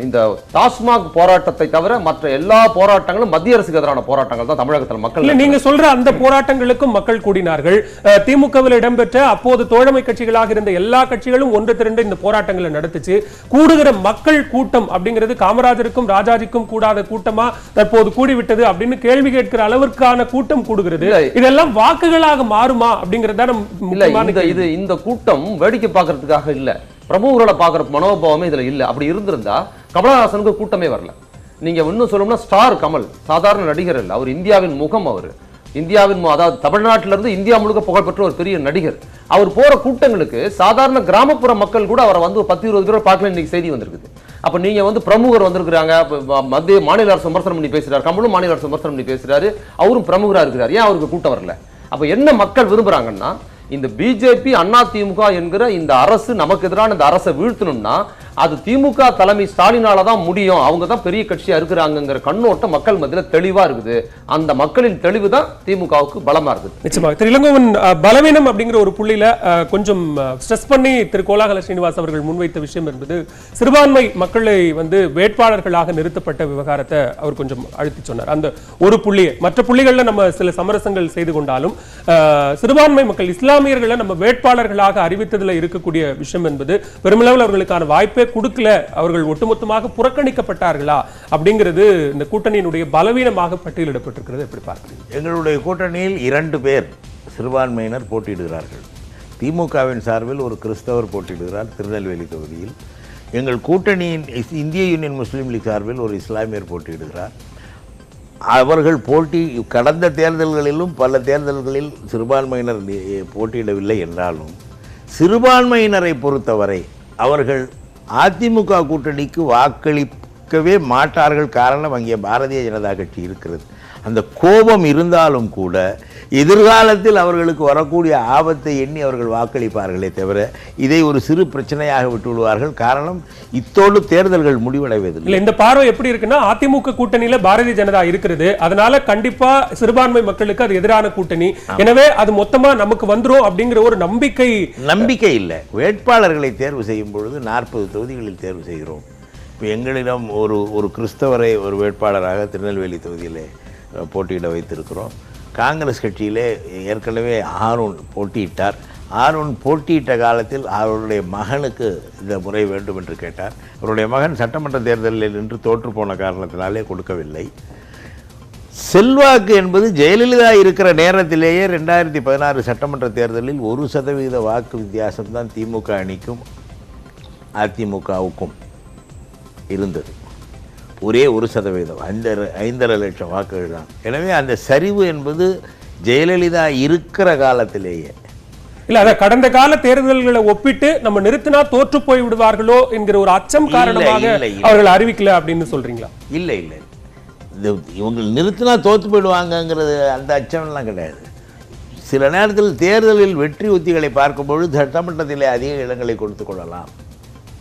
[SPEAKER 2] இந்த டாஸ்மாக் போராட்டத்தை தவிர மற்ற எல்லா போராட்டங்களும் மத்திய அரசுக்கு எதிரான போராட்டங்கள் தான் தமிழகத்தில் மக்கள்.
[SPEAKER 1] நீங்க சொல்ற அந்த போராட்டங்களுக்கும் மக்கள் கூடினார்கள். திமுகவில் இடம்பெற்ற அப்போது தோழமை கட்சிகளாக இருந்த எல்லா கட்சிகளும் ஒன்று திரண்டு இந்த போராட்டங்களை நடத்துச்சு. கூடுகிற மக்கள் கூட்டம் அப்படிங்கிறது காமராஜருக்கும் ராஜாஜிக்கும் கூடாத கூட்டமா தற்போது கூடிவிட்டது அப்படின்னு கேள்வி கேட்கிற அளவிற்கான கூட்டம் கூடுகிறது. இதெல்லாம் வாக்குகளாக மாறுமா அப்படிங்கறத
[SPEAKER 2] இந்த கூட்டம் வேடிக்கை பார்க்கறதுக்காக இல்ல, பிரமுகர்களை பார்க்குற மனோபாவமே இதுல இல்லை. அப்படி இருந்திருந்தா கமலஹாசனுக்கு கூட்டமே வரல. நீங்க இன்னும் சொல்லணும்னா ஸ்டார் கமல் சாதாரண நடிகர் இல்லை, அவர் இந்தியாவின் முகம். அவர் இந்தியாவின் அதாவது தமிழ்நாட்டில இருந்து இந்தியா முழுக்க புகழ்பெற்ற ஒரு பெரிய நடிகர். அவர் போற கூட்டங்களுக்கு சாதாரண கிராமப்புற மக்கள் கூட அவரை வந்து 10-20 பேர் பார்க்கல. இன்னைக்கு செய்தி வந்திருக்குது. அப்ப நீங்க வந்து பிரமுகர் வந்திருக்கிறாங்க, மத்திய மாநில அரசு விமர்சனம் பண்ணி பேசுறாரு, கமலும் மாநில அரசு விமர்சனம் பண்ணி பேசுறாரு, அவரும் பிரமுகரா இருக்கிறார். ஏன் அவருக்கு கூட்டம் வரல? அப்ப என்ன மக்கள் விரும்புறாங்கன்னா, இந்த பிஜேபி அதிமுக என்கிற இந்த அரசு நமக்கு எதிரான இந்த அரசை வீழ்த்தணும்னா அது திமுக தலைமை ஸ்டாலினால தான் முடியும், அவங்க தான் பெரிய கட்சியா இருக்கிறாங்கிற கண்ணோட்டம் மக்கள் மத்தியில் தெளிவா இருக்குது. அந்த மக்களின் தெளிவு தான் திமுகவுக்கு பலமா இருக்குது.
[SPEAKER 1] நிச்சயமாக திரு இளங்கோவன், பலவீனம் அப்படிங்கிற ஒரு புள்ளியில கொஞ்சம் ஸ்ட்ரெஸ் பண்ணி திரு கோலாகல ஸ்ரீனிவாஸ் அவர்கள் முன்வைத்த விஷயம் என்பது சிறுபான்மை மக்களை வந்து வேட்பாளர்களாக நிறுத்தப்பட்ட விவகாரத்தை அவர் கொஞ்சம் அழுத்தி சொன்னார். அந்த ஒரு புள்ளியை மற்ற புள்ளிகள்ல நம்ம சில சமரசங்கள் செய்து கொண்டாலும் சிறுபான்மை மக்கள் இஸ்லாமியர்களை நம்ம வேட்பாளர்களாக அறிவித்ததுல இருக்கக்கூடிய விஷயம் என்பது பெருமளவில் அவர்களுக்கான வாய்ப்பே கொடுக்கல, அவர்கள் ஒட்டுமொத்தமாக புறக்கணிக்கப்பட்டார்களா அப்படிங்கிறது இந்த கூட்டணியினுடைய பலவீனமாக பட்டியலிடப்பட்டிருக்கிறது. எப்படி பார்க்கிறீங்க?
[SPEAKER 4] எங்களுடைய கூட்டணியில் 2 பேர் சிறுபான்மையினர் போட்டியிடுகிறார்கள். திமுகவின் சார்பில் ஒரு கிறிஸ்தவர் போட்டியிடுகிறார் திருநெல்வேலி தொகுதியில். எங்கள் கூட்டணியின் இந்திய யூனியன் முஸ்லீம் லீக் சார்பில் ஒரு இஸ்லாமியர் போட்டியிடுகிறார். அவர்கள் கடந்த தேர்தல்களிலும் பல தேர்தல்களில் சிறுபான்மையினர் போட்டியிடவில்லை என்றாலும் சிறுபான்மையினரை பொறுத்தவரை அவர்கள் அதிமுக கூட்டணிக்கு வாக்களிக்கவே மாட்டார்கள். காரணம், அங்கே பாரதிய ஜனதா கட்சி இருக்கிறது. அந்த கோபம் இருந்தாலும் கூட எதிர்காலத்தில் அவர்களுக்கு வரக்கூடிய ஆபத்தை எண்ணி அவர்கள் வாக்களிப்பார்களே தவிர இதை ஒரு சிறு பிரச்சனையாக விட்டு விடுவார்கள். காரணம், இத்தோடு தேர்தல்கள் முடிவடைவதில்லை.
[SPEAKER 1] இந்த பார்வை எப்படி இருக்குன்னா, அதிமுக கூட்டணியில பாரதிய ஜனதா இருக்கிறது, அதனால கண்டிப்பா சிறுபான்மை மக்களுக்கு அது எதிரான கூட்டணி, எனவே அது மொத்தமா நமக்கு வந்துரும் அப்படிங்கிற ஒரு நம்பிக்கை
[SPEAKER 4] இல்லை. வேட்பாளர்களை தேர்வு செய்யும் பொழுது 40 தொகுதிகளில் தேர்வு செய்கிறோம். இப்போ எங்களிடம் ஒரு கிறிஸ்தவரை ஒரு வேட்பாளராக திருநெல்வேலி தொகுதியிலே போட்டியிட வைத்திருக்கிறோம். காங்கிரஸ் கட்சியிலே ஏற்கனவே ஆரோன் போட்டியிட்டார். ஆரோன் போட்டியிட்ட காலத்தில் அவருடைய மகனுக்கு இந்த முறை வேண்டும் என்று கேட்டார். அவருடைய மகன் சட்டமன்ற தேர்தலில் நின்று தோற்று போன காரணத்தினாலே கொடுக்கவில்லை. செல்வாக்கு என்பது ஜெயலலிதா இருக்கிற நேரத்திலேயே 2016 சட்டமன்ற தேர்தலில் 1% வாக்கு வித்தியாசம்தான் திமுக அணிக்கும் அதிமுகவுக்கும் இருந்தது. ஒரே 1%, 5.5 லட்சம் வாக்குகள் தான். எனவே அந்த சரிவு என்பது ஜெயலலிதா இருக்கிற காலத்திலேயே
[SPEAKER 1] இல்ல, அத கடந்த கால தேர்தல்களை ஒப்பிட்டு நம்ம நிறுத்தினா தோற்று போய் விடுவார்களோ என்கிற ஒரு அச்சம் காரணமாக அவர்கள் அறிவிக்கல அப்படின்னு சொல்றீங்களா?
[SPEAKER 4] இல்லை, இவங்க நிறுத்தினா தோற்று போயிடுவாங்கங்கிறது அந்த அச்சம்லாம் கிடையாது. சில நேரத்தில் தேர்தலில் வெற்றி உத்திகளை பார்க்கும்பொழுது சட்டமன்றத்திலே அதிக இடங்களை கொடுத்து கொள்ளலாம்.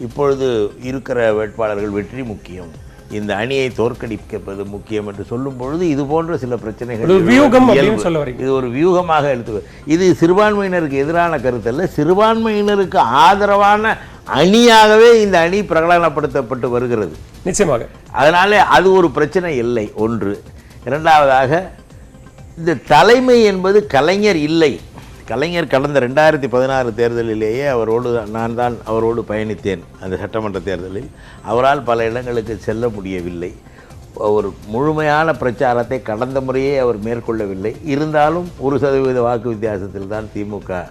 [SPEAKER 4] இப்பொழுது இருக்கிற வேட்பாளர்கள் வெற்றி முக்கியம், இந்த அணியை தோற்கடிப்பது முக்கியம் என்று சொல்லும் பொழுது இது போன்ற சில பிரச்சனைகள் இது ஒரு வியூகமாக எடுத்து, இது சிறுபான்மையினருக்கு எதிரான கருத்து அல்ல, சிறுபான்மையினருக்கு ஆதரவான அணியாகவே இந்த அணி பிரகடனப்படுத்தப்பட்டு வருகிறது.
[SPEAKER 1] நிச்சயமாக.
[SPEAKER 4] அதனாலே அது ஒரு பிரச்சனை இல்லை. ஒன்று. இரண்டாவதாக, இந்த தலைமை என்பது கலைஞர் இல்லை. கலைஞர் கடந்த 2016 தேர்தலிலேயே நான் தான் அவரோடு பயணித்தேன். அந்த சட்டமன்ற தேர்தலில் அவரால் பல இடங்களுக்கு செல்ல முடியவில்லை. ஒரு முழுமையான பிரச்சாரத்தை கடந்த முறையே அவர் மேற்கொள்ளவில்லை. இருந்தாலும் 1% வாக்கு வித்தியாசத்தில் தான் திமுக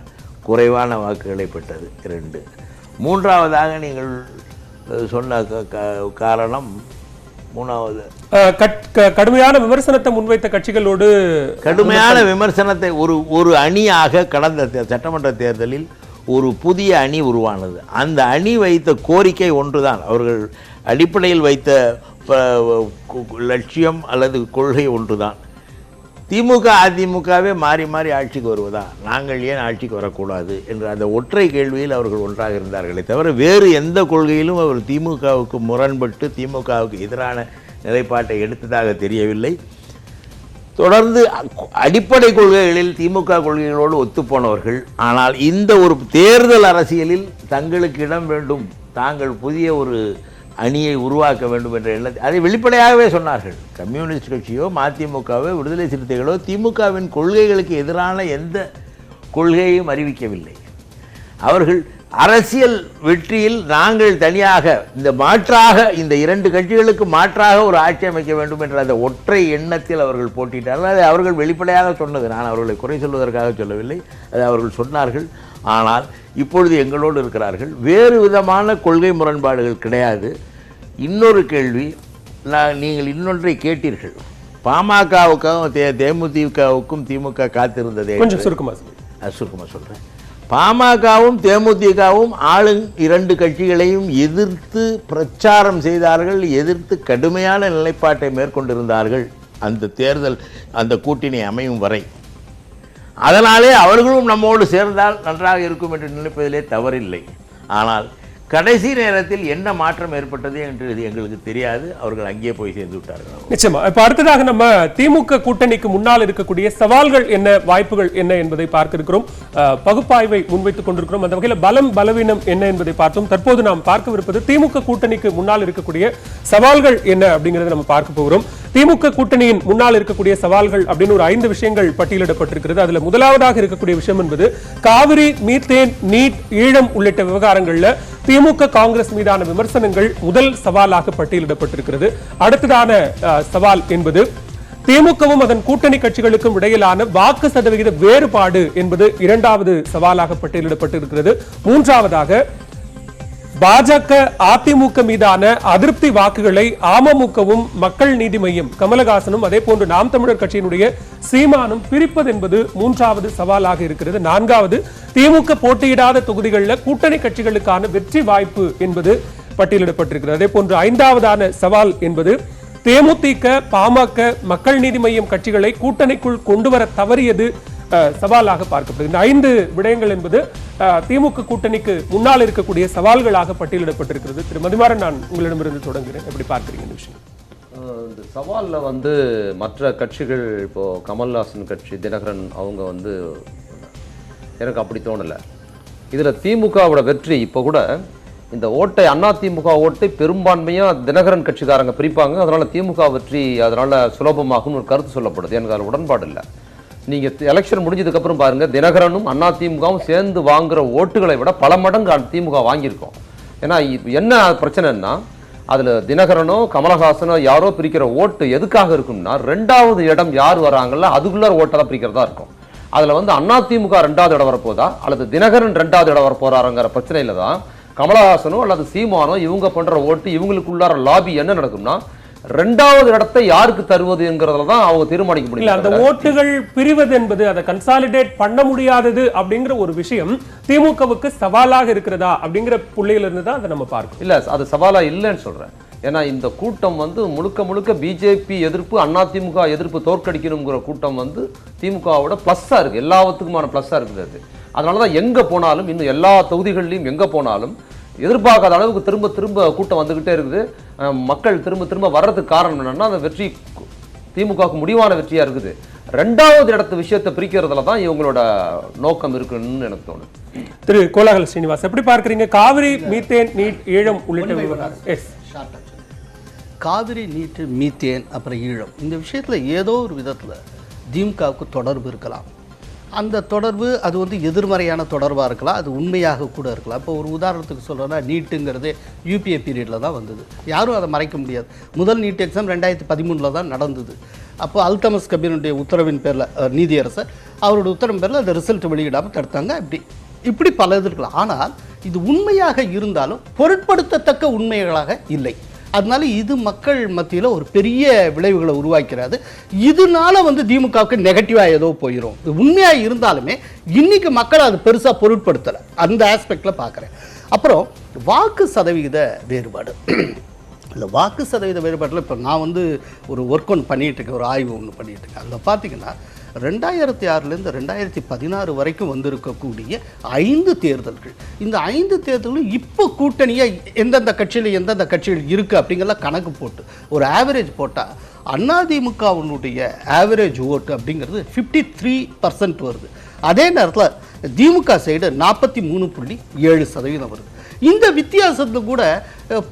[SPEAKER 4] குறைவான வாக்குகளை பெற்றது. 2. மூன்றாவதாக நீங்கள் சொன்ன காரணம், மூணாவது
[SPEAKER 1] கடுமையான விமர்சனத்தை முன்வைத்த கட்சிகளோடு
[SPEAKER 4] கடுமையான விமர்சனத்தை ஒரு அணியாக கடந்த சட்டமன்ற தேர்தலில் ஒரு புதிய அணி உருவானது. அந்த அணி வைத்த கோரிக்கை ஒன்றுதான், அவர்கள் அடிப்படையில் வைத்த லட்சியம் அல்லது கொள்கை ஒன்றுதான். திமுக அதிமுகவே மாறி மாறி ஆட்சிக்கு வருவதா, நாங்கள் ஏன் ஆட்சிக்கு வரக்கூடாது என்ற அந்த ஒற்றை கேள்வியில் அவர்கள் ஒன்றாக இருந்தார்களே தவிர வேறு எந்த கொள்கையிலும் அவர் திமுகவுக்கு முரண்பட்டு திமுகவுக்கு எதிரான நிலைப்பாட்டை எடுத்ததாக தெரியவில்லை. தொடர்ந்து அடிப்படை கொள்கைகளில் திமுக கொள்கைகளோடு ஒத்துப்போனவர்கள். ஆனால் இந்த ஒரு தேர்தல் அரசியலில் தங்களுக்கு இடம் வேண்டும், தாங்கள் புதிய ஒரு அணியை உருவாக்க வேண்டும் என்ற எண்ணத்தை அதை வெளிப்படையாகவே சொன்னார்கள். கம்யூனிஸ்ட் கட்சியோ மதிமுகவோ விடுதலை சிறுத்தைகளோ திமுகவின் கொள்கைகளுக்கு எதிரான எந்த கொள்கையையும் அறிவிக்கவில்லை. அவர்கள் அரசியல் வெற்றியில் நாங்கள் தனியாக இந்த மாற்றாக இந்த 2 கட்சிகளுக்கு மாற்றாக ஒரு ஆட்சி அமைக்க வேண்டும் என்ற அந்த ஒற்றை எண்ணத்தில் அவர்கள் போட்டியிட்டார்கள். அதை அவர்கள் வெளிப்படையாக சொன்னது, நான் அவர்களை குறை சொல்வதற்காக சொல்லவில்லை, அதை அவர்கள் சொன்னார்கள். ஆனால் இப்பொழுது எங்களோடு இருக்கிறார்கள். வேறு விதமான கொள்கை முரண்பாடுகள் கிடையாது. இன்னொரு கேள்வி, நீங்கள் இன்னொன்றை கேட்டீர்கள், பாமகவுக்கும் தேமுதிகவுக்கும் திமுக காத்திருந்ததே.
[SPEAKER 1] கொஞ்சம் சுருக்கமாக
[SPEAKER 4] சொல்கிறேன். பாமகவும் தேமுதிகவும் ஆளும் 2 கட்சிகளையும் எதிர்த்து பிரச்சாரம் செய்தார்கள், எதிர்த்து கடுமையான நிலைப்பாட்டை மேற்கொண்டிருந்தார்கள் அந்த தேர்தல் அந்த கூட்டணி அமையும் வரை. அதனாலே அவர்களும் நம்மோடு சேர்ந்தால் நன்றாக இருக்கும் என்று நினைப்பதிலே தவறில்லை. ஆனால் கடைசி நேரத்தில் என்ன மாற்றம் ஏற்பட்டது என்று எங்களுக்கு தெரியாது. அவர்கள் அங்கே போய் சேர்ந்து விட்டார்கள்.
[SPEAKER 1] நிச்சயமா. இப்ப அடுத்ததாக நம்ம திமுக கூட்டணிக்கு முன்னால் இருக்கக்கூடிய சவால்கள் என்ன, வாய்ப்புகள் என்ன என்பதை பார்க்க இருக்கிறோம். பகுப்பாய்வை முன்வைத்துக் கொண்டிருக்கிறோம். அந்த வகையில் பலம் பலவீனம் என்ன என்பதை பார்த்தோம். தற்போது நாம் பார்க்கவிருப்பது திமுக கூட்டணிக்கு முன்னால் இருக்கக்கூடிய சவால்கள் என்ன அப்படிங்கறத நம்ம பார்க்க போகிறோம். திமுக கூட்டணியின் முன்னால் இருக்கக்கூடிய சவால்கள் அப்படின்னு ஒரு 5 விஷயங்கள் பட்டியலிடப்பட்டிருக்கிறது. அதுல முதலாவதாக இருக்கக்கூடிய விஷயம் என்பது காவிரி, மீத்தேன், நீட், ஈழம் உள்ளிட்ட விவகாரங்கள்ல திமுக காங்கிரஸ் மீதான விமர்சனங்கள் முதல் சவாலாக பட்டியலிடப்பட்டிருக்கிறது. அடுத்ததான சவால் என்பது திமுகவும் அதன் கூட்டணி கட்சிகளுக்கும் இடையிலான வாக்கு சதவிகித வேறுபாடு என்பது 2வது சவாலாக பட்டியலிடப்பட்டிருக்கிறது. மூன்றாவதாக பாஜக அதிமுக மீதான அதிருப்தி வாக்குகளை அமமுகவும் மக்கள் நீதி மய்யம் கமலஹாசனும் அதே போன்று நாம் தமிழர் கட்சியினுடைய சீமானும் பிரிப்பது என்பது 3வது சவாலாக இருக்கிறது. 4வது திமுக போட்டியிடாத தொகுதிகளில் கூட்டணி கட்சிகளுக்கான வெற்றி வாய்ப்பு என்பது பட்டியலிடப்பட்டிருக்கிறது. அதே போன்று 5வதான சவால் என்பது தேமுதிக, பாமக, மக்கள் நீதி மய்யம் கட்சிகளை கூட்டணிக்குள் கொண்டு வர தவறியது சவாலாக பார்க்கப்படுகிறது. 5 விடயங்கள் என்பது திமுக கூட்டணிக்கு முன்னால் இருக்கக்கூடிய சவால்களாக பட்டியலிடப்பட்டிருக்கிறது. திரு மதிமாறன், நான் உங்களிடமிருந்து தொடங்குகிறேன். எப்படி பார்க்கிறீங்க இந்த விஷயம்?
[SPEAKER 2] இந்த சவாலில் மற்ற கட்சிகள், இப்போ கமல்ஹாசன் கட்சி, தினகரன் அவங்க எனக்கு அப்படி தோணலை. இதில் திமுகவோட வெற்றி இப்போ கூட இந்த ஓட்டை, அதிமுக ஓட்டை பெரும்பான்மையாக தினகரன் கட்சிக்காரங்க பிரிப்பாங்க. அதனால திமுக வெற்றி அதனால சுலபமாகும் ஒரு கருத்து சொல்லப்படுது. எனக்கு அதில் உடன்பாடு இல்லை. நீங்கள் எலெக்ஷன் முடிஞ்சதுக்கு அப்புறம் பாருங்க, தினகரனும் அதிமுகவும் சேர்ந்து வாங்குற ஓட்டுகளை விட பல மடங்கு திமுக வாங்கியிருக்கோம். ஏன்னா என்ன பிரச்சனைன்னா, அதில் தினகரனோ கமலஹாசனோ யாரோ பிரிக்கிற ஓட்டு எதுக்காக இருக்கும்னா, 2வது இடம் யார் வராங்கல்ல அதுக்குள்ள ஓட்டை தான் பிரிக்கிறதா இருக்கும். அதில் அதிமுக 2வது இடம் வரப்போதா அல்லது தினகரன் 2வது இடம் வரப்போறாருங்கிற பிரச்சனையில தான் கமலஹாசனோ அல்லது சீமானோ இவங்க பண்ற ஓட்டு, இவங்களுக்குள்ளார லாபி என்ன நடக்கும்னா, 2வது இடத்தை யாருக்கு தருவதுங்கிறதுல தான் அவங்க தீர்மானிக்க முடியல.
[SPEAKER 1] அந்த ஓட்டுகள் பிரிவது என்பது, அதை கன்சாலிடேட் பண்ண முடியாதது அப்படிங்கிற ஒரு விஷயம் திமுகவுக்கு சவாலாக இருக்கிறதா அப்படிங்கிற புள்ளியில இருந்து தான் அதை நம்ம பார்க்கணும்.
[SPEAKER 2] இல்ல, அது சவாலா இல்லைன்னு சொல்றேன். ஏன்னா இந்த கூட்டம் முழுக்க முழுக்க பிஜேபி எதிர்ப்பு, அதிமுக எதிர்ப்பு தோற்கடிக்கணுங்கிற கூட்டம் திமுகவோட பிளஸ்ஸா இருக்கு, எல்லாத்துக்குமான பிளஸ்ஸா இருக்குது. அது அதனாலதான் எங்க போனாலும், இன்னும் எல்லா தொகுதிகளிலும் எங்க போனாலும் எதிர்பார்க்காத அளவுக்கு திரும்ப திரும்ப கூட்டம் வந்துகிட்டே இருக்குது. மக்கள் திரும்ப திரும்ப வர்றதுக்கு காரணம் என்னன்னா, அந்த வெற்றி திமுகவுக்கு முடிவான வெற்றியா இருக்குது. 2வது இடத்து விஷயத்தை பிரிக்கிறதுல தான் இவங்களோட நோக்கம் இருக்குன்னு எனக்கு தோணுது.
[SPEAKER 1] திரு கோலாகல ஸ்ரீனிவாஸ், எப்படி பார்க்கறீங்க? காவிரி, மீத்தேன், நீட், ஈழம் உள்ளிட்ட விவகாரம்.
[SPEAKER 3] காவிரி, நீட், மீத்தேன், அப்புறம் ஈழம், இந்த விஷயத்துல ஏதோ ஒரு விதத்துல திமுகவுக்கு தொடர்பு இருக்கலாம். அந்த தொடர்பு அது எதிர்மறையான தொடர்பாக இருக்கலாம், அது உண்மையாக கூட இருக்கலாம். இப்போ ஒரு உதாரணத்துக்கு சொல்கிறேன்னா, நீட்டுங்கிறது யூபிஏ பீரியடில் தான் வந்தது, யாரும் அதை மறைக்க முடியாது. முதல் நீட் எக்ஸாம் 2013 தான் நடந்தது. அப்போ அல்தமஸ் கபீருடைய உத்தரவின் பேரில், நீதியரசர் அவருடைய உத்தரவின் பேரில் அந்த ரிசல்ட் வெளியிடாமல் தடுத்தாங்க. இப்படி பல இது இருக்கலாம். ஆனால் இது உண்மையாக இருந்தாலும் பொருட்படுத்தத்தக்க உண்மைகளாக இல்லை. அதனால இது மக்கள் மத்தியில் ஒரு பெரிய விளைவுகளை உருவாக்கிறாது. இதனால திமுகவுக்கு நெகட்டிவாக ஏதோ போயிடும். உண்மையாக இருந்தாலுமே இன்னைக்கு மக்கள் அது பெருசாக பொருட்படுத்தலை. அந்த ஆஸ்பெக்டில் பார்க்குறேன். அப்புறம் வாக்கு சதவிகித வேறுபாடு. இந்த வாக்கு சதவீத வேறுபாட்டில் இப்போ நான் ஒரு ஒர்க் ஒன்று பண்ணிகிட்டு இருக்கேன், ஒரு ஆய்வு ஒன்று பண்ணிகிட்டு இருக்கேன். அதில் பார்த்தீங்கன்னா 2006லேருந்து 2016 வரைக்கும் வந்திருக்கக்கூடிய 5 தேர்தல்கள், இந்த 5 தேர்தல்களும் இப்போ கூட்டணியாக எந்தெந்த கட்சிகள் இருக்குது அப்படிங்கிறத கணக்கு போட்டு ஒரு ஆவரேஜ் போட்டால் அதிமுகவினுடைய ஆவரேஜ் ஓட்டு அப்படிங்கிறது 53% வருது. அதே நேரத்தில் திமுக சைடு 43.7% வருது. இந்த வித்தியாசத்தில் கூட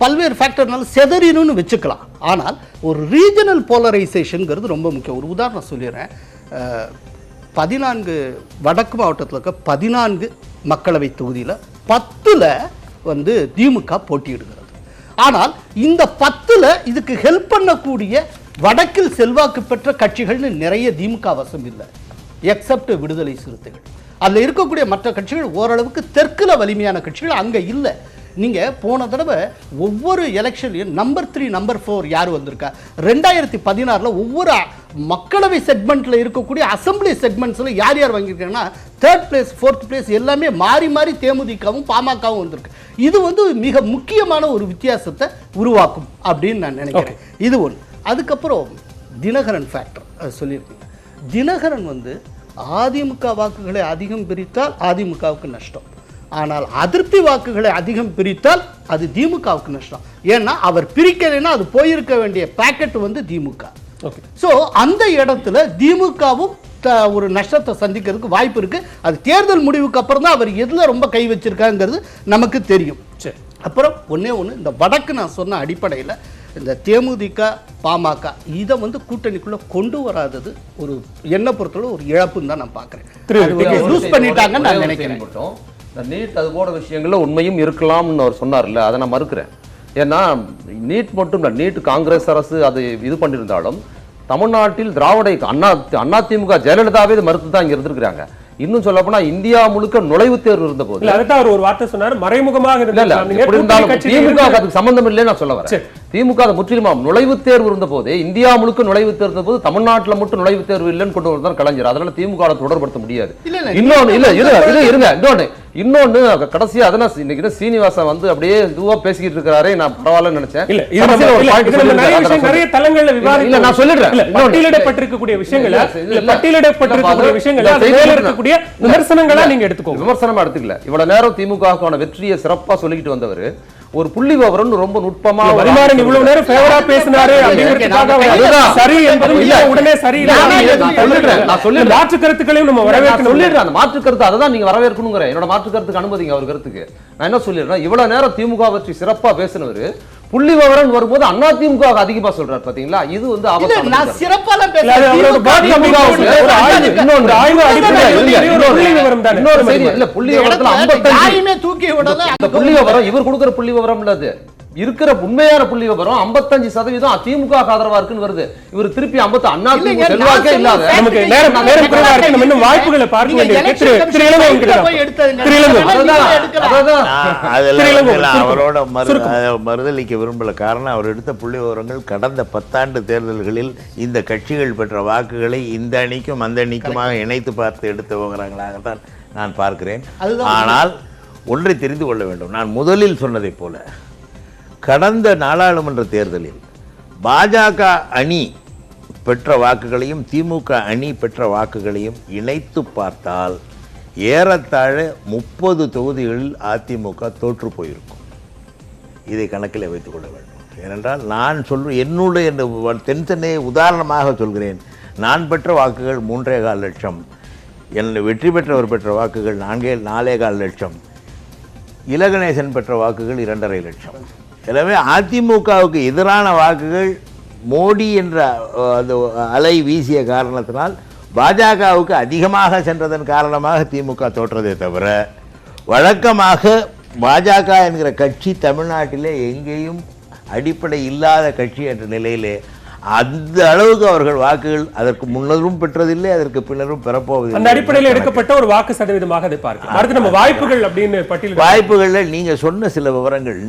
[SPEAKER 3] பல்வேறு ஃபேக்டர்னால செதறினுன்னு வச்சுக்கலாம். ஆனால் ஒரு ரீஜனல் போலரைசேஷனுங்கிறது ரொம்ப முக்கியம். ஒரு உதாரணம் சொல்லிடுறேன். 14 வடக்கு மாவட்டத்தில் இருக்க 14 மக்களவை தொகுதியில் 10ல் திமுக போட்டியிடுகிறது. ஆனால் இந்த 10ல் இதுக்கு ஹெல்ப் பண்ணக்கூடிய வடக்கில் செல்வாக்கு பெற்ற கட்சிகள்னு நிறைய திமுக வசம் இல்லை, எக்ஸப்ட் விடுதலை சிறுத்தைகள். அதில் இருக்கக்கூடிய மற்ற கட்சிகள் ஓரளவுக்கு தெற்கில் வலிமையான கட்சிகள் அங்கே இல்லை. நீங்கள் போன தடவை ஒவ்வொரு எலெக்ஷன்லையும் நம்பர் 3 நம்பர் 4 யார் வந்திருக்கா? 2016 ஒவ்வொரு மக்களவை செக்மெண்ட்டில் இருக்கக்கூடிய அசம்பிளி செக்மெண்ட்ஸில் யார் வாங்கியிருக்காங்கன்னா 3rd பிளேஸ் 4th பிளேஸ் எல்லாமே மாறி மாறி தேமுதிகவும் பாமகவும் வந்திருக்கு. இது மிக முக்கியமான ஒரு வித்தியாசத்தை உருவாக்கும் அப்படின்னு நான் நினைக்கிறேன். இது ஒன்று. அதுக்கப்புறம் தினகரன் ஃபேக்டர் சொல்லியிருக்கீங்க. தினகரன் அதிமுக வாக்குகளை அதிகம் பிரித்தால் அதிமுகவுக்கு நஷ்டம், ஆனால் அதிருப்தி வாக்குகளை அதிகம் பிரித்தால் அது திமுகவுக்கு நஷ்டம். ஏன்னா அவர் பிரிக்கலைன்னா அது போயிருக்க வேண்டிய பாக்கெட் திமுக. ஸோ அந்த இடத்துல திமுகவும் ஒரு நஷ்டத்தை சந்திக்கிறதுக்கு வாய்ப்பு இருக்கு. அது தேர்தல் முடிவுக்கு அப்புறம் தான் அவர் எதில் ரொம்ப கை வச்சிருக்காங்கிறது நமக்கு தெரியும். அப்புறம் ஒன்று, இந்த வடக்கு நான் சொன்ன அடிப்படையில் இந்த தேமுதிக பாமக இதை கூட்டணிக்குள்ள கொண்டு வராதது ஒரு என்ன பொறுத்தவரை ஒரு இழப்புன்னு தான் நான் பார்க்குறேன். யூஸ் பண்ணிட்டாங்கன்னு நான் நினைக்கிறேன்.
[SPEAKER 2] நீட் அது போல விஷயங்கள்ல உண்மையும் இருக்கலாம்னு அவர் சொன்னார்ல, அதை நான் மறுக்கிறேன். ஏன்னா நீட் மட்டும் இல்லை, நீட் காங்கிரஸ் அரசு அது இது பண்ணியிருந்தாலும் தமிழ்நாட்டில் திராவிட அதிமுக ஜெயலலிதாவே இது மறுத்து தான் இங்க இருந்திருக்கிறாங்க. இன்னும் சொல்ல போனா இந்தியா முழுக்க நுழைவுத் தேர்வு இருந்த போது
[SPEAKER 1] ஒரு வார்த்தை சொன்னார், மறைமுகமாக
[SPEAKER 2] திமுக அதுக்கு சம்பந்தம் இல்லைன்னு நான் சொல்ல வரேன். திமுக அதை முற்றிலுமா நுழைவுத் தேர்வு இருந்த போதே, இந்தியா முழுக்க நுழைவுத் தேர்வு இருந்த போது தமிழ்நாட்டில் மட்டும் நுழைவுத் தேர்வு இல்லைன்னு கொண்டு வரதான் கலைஞர். அதனால திமுக தொடர்படுத்த முடியாது. இன்னொன்னு கடைசியா அதெல்லாம் இன்னைக்கு சீனிவாசன் வந்து அப்படியே இதுவா பேசிக்கிட்டு இருக்கிறாரே, நான் பரவாயில்லன்னு நினைச்சேன்.
[SPEAKER 1] நிறைய தளங்கள்ல
[SPEAKER 2] இல்ல நான் சொல்லிடுறேன்,
[SPEAKER 1] பட்டியலிடப்பட்டிருக்கக்கூடிய விஷயங்களை இருக்கக்கூடிய விமர்சனங்களா நீங்க எடுத்துக்கோங்க.
[SPEAKER 2] விமர்சனமா எடுத்துக்கல. இவ்வளவு நேரம் திமுகவுக்கான வெற்றியை சிறப்பா சொல்லிக்கிட்டு வந்தவர் ஒரு புள்ளி விவரம் ரொம்ப நுட்பமா
[SPEAKER 1] இவ்வளவு நேரம் ஃபேவரா பேசினாரு அப்படிங்கிறதுக்காக சரி என்பதும் இல்ல, உடனே சரி
[SPEAKER 2] நான் சொல்லிடுறேன்.
[SPEAKER 1] மாற்று கருத்துக்களையும் நம்ம வரவேற்கணும்.
[SPEAKER 2] சொல்லிடுறேன், அந்த மாற்று கருத்து அதை தான் நீங்க வரவேற்கணுங்கிற என்னோட மாற்று கருத்துக்கு அனுமதிங்க. அவர் கருத்துக்கு நான் என்ன சொல்லிடுறேன், இவ்வளவு நேரம் திமுக பற்றி சிறப்பா பேசினவர் புள்ளி விவரம் வரும்போது அண்ணா திமுக அதிகமா சொல்றாரு பாத்தீங்களா? இது வந்து புள்ளி விவரம் இவர் கொடுக்கிற புள்ளி விவரம் இல்லது, இருக்கிற உண்மையான புள்ளி விவரம் 55% திமுக ஆதரவா இருக்குன்னு வருது. இவர் திருப்பி 50 அண்ணா திமுக செல்வாக்கே இல்லாத
[SPEAKER 1] நமக்கு நேரம் குறைவா இருக்கு. நம்ம இன்னும் வாய்ப்புகளை பார்க்க
[SPEAKER 4] அவரோட மறுதளிக்க விரும்பல. காரணம் அவர் எடுத்த புள்ளி விவரங்கள் கடந்த 10 ஆண்டு தேர்தல்களில் இந்த கட்சிகள் பெற்ற வாக்குகளை இந்த அணிக்கும் அந்த அணிக்குமாக இணைத்து பார்த்து எடுத்த விவரங்களாகத்தான் நான் பார்க்கிறேன். ஆனால் ஒன்றை தெரிந்து கொள்ள வேண்டும், நான் முதலில் சொன்னதை போல கடந்த நாடாளுமன்ற தேர்தலில் பாஜக அணி பெற்ற வாக்குகளையும் திமுக அணி பெற்ற வாக்குகளையும் இணைத்து பார்த்தால் ஏறத்தாழ 30 தொகுதிகளில் அதிமுக தோற்று போயிருக்கும். இதை கணக்கில் வைத்துக் கொள்ள வேண்டும். ஏனென்றால் நான் என்னுடைய தென் சென்னையை உதாரணமாக சொல்கிறேன். நான் பெற்ற வாக்குகள் 3.25 லட்சம், வெற்றி பெற்றவர் பெற்ற வாக்குகள் 4.25 லட்சம், இலகணேசன் பெற்ற வாக்குகள் 2.5 லட்சம். எனவே அதிமுகவுக்கு எதிரான வாக்குகள் மோடி என்ற அந்த அலை வீசிய காரணத்தினால் பாஜகவுக்கு அதிகமாக சென்றதன் காரணமாக திமுக தோற்றதை தவிர, வழக்கமாக பாஜக என்கிற கட்சி தமிழ்நாட்டிலே எங்கேயும் அடிப்படை இல்லாத கட்சி என்ற நிலையிலே அந்த அளவுக்கு அவர்கள் வாக்குகள் அதற்கு முன்னரும் பெற்றதில்லை, அதற்கு பின்னரும் பெறப்போவதில்லை.
[SPEAKER 1] அந்த அடிப்படையில் எடுக்கப்பட்ட ஒரு வாக்கு சதவீதமாக அதை பார்க்கலாம். அடுத்து நம்ம வாய்ப்புகள் அப்படின்னு பட்டியல்
[SPEAKER 4] வாய்ப்புகளில் நீங்கள் சொன்ன சில விவரங்கள்,